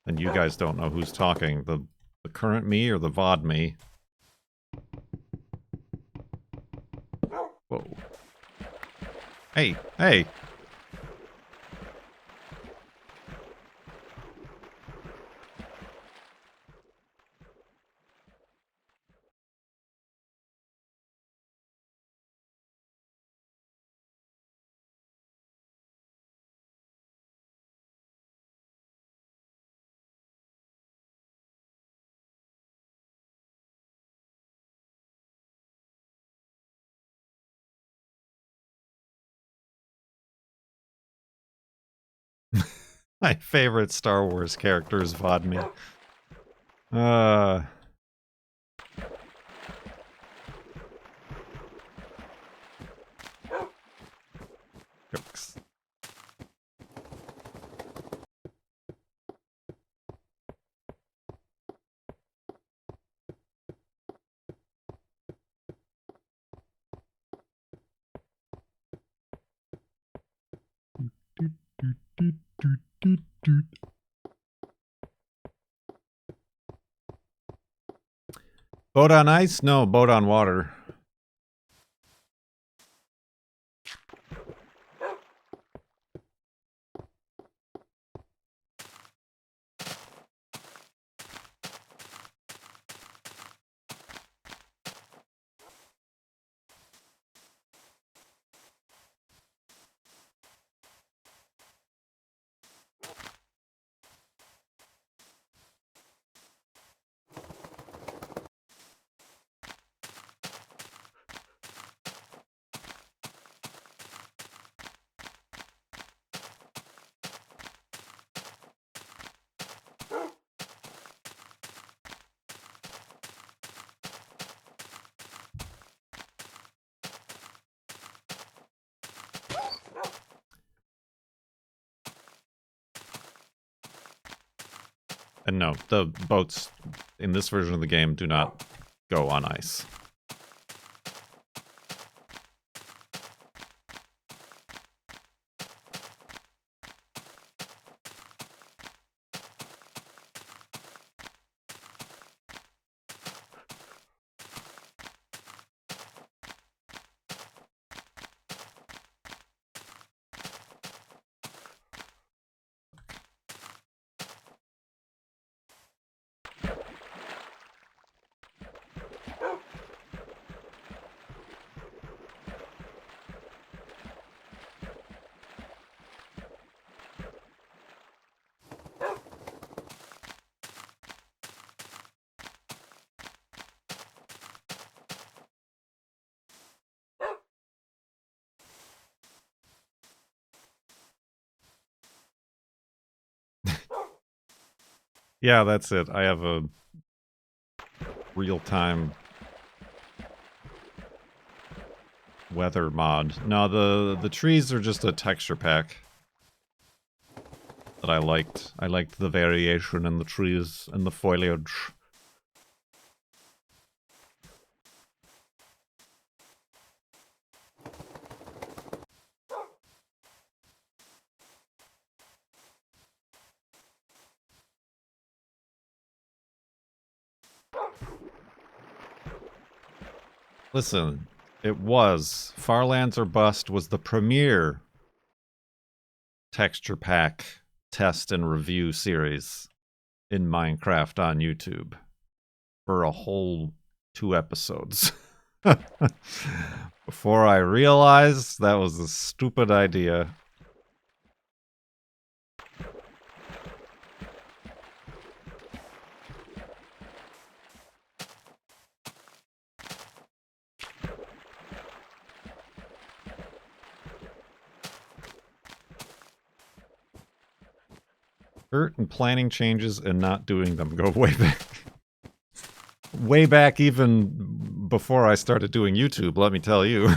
and you guys don't know who's talking, the current me or the VOD me. Whoa. Hey, hey. My favorite Star Wars character is Vodme. Jokes. Boat on ice? No, boat on water. And no, the boats in this version of the game do not go on ice. Yeah, that's it. I have a real-time weather mod. No, the trees are just a texture pack that I liked. I liked the variation in the trees and the foliage. Listen, it was. Farlands or Bust was the premier texture pack test and review series in Minecraft on YouTube for a whole 2 episodes. Before I realized that was a stupid idea. Hurt and planning changes and not doing them go way back. Way back even before I started doing YouTube, let me tell you.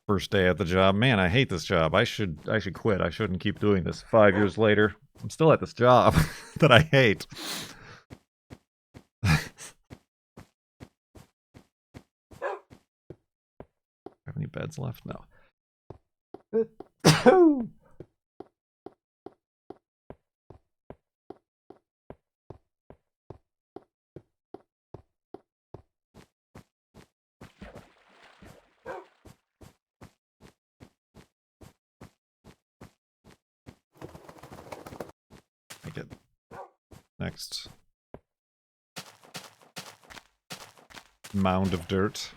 First day at the job. Man, I hate this job. I should quit. I shouldn't keep doing this. 5 years later, I'm still at this job that I hate. Have any beds left? No. I get next mound of dirt.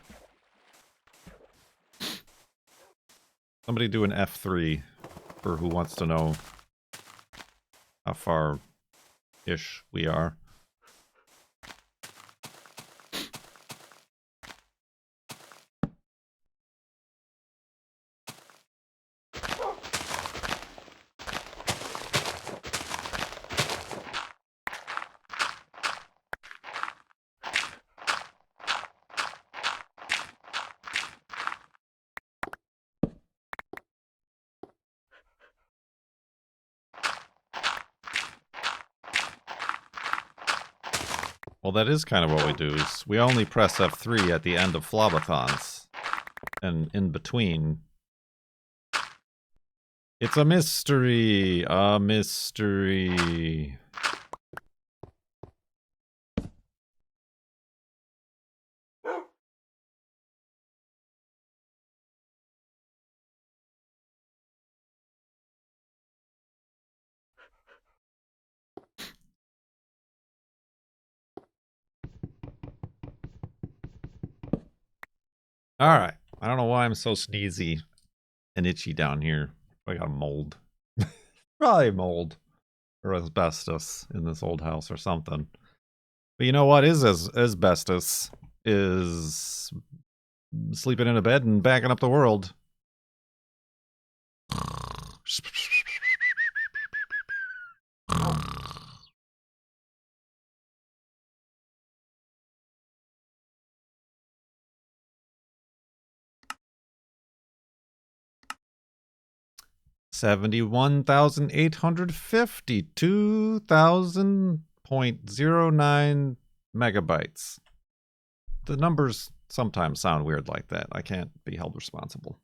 Somebody do an F3 for who wants to know how far-ish we are. Well, that is kind of what we do, is we only press F3 at the end of flobathons. And in between, it's a mystery! A mystery! Alright. I don't know why I'm so sneezy and itchy down here. I got a mold. Probably mold. Or asbestos in this old house or something. But you know what is asbestos? Is sleeping in a bed and backing up the world. 71,850, 2,000.09 megabytes. The numbers sometimes sound weird like that. I can't be held responsible.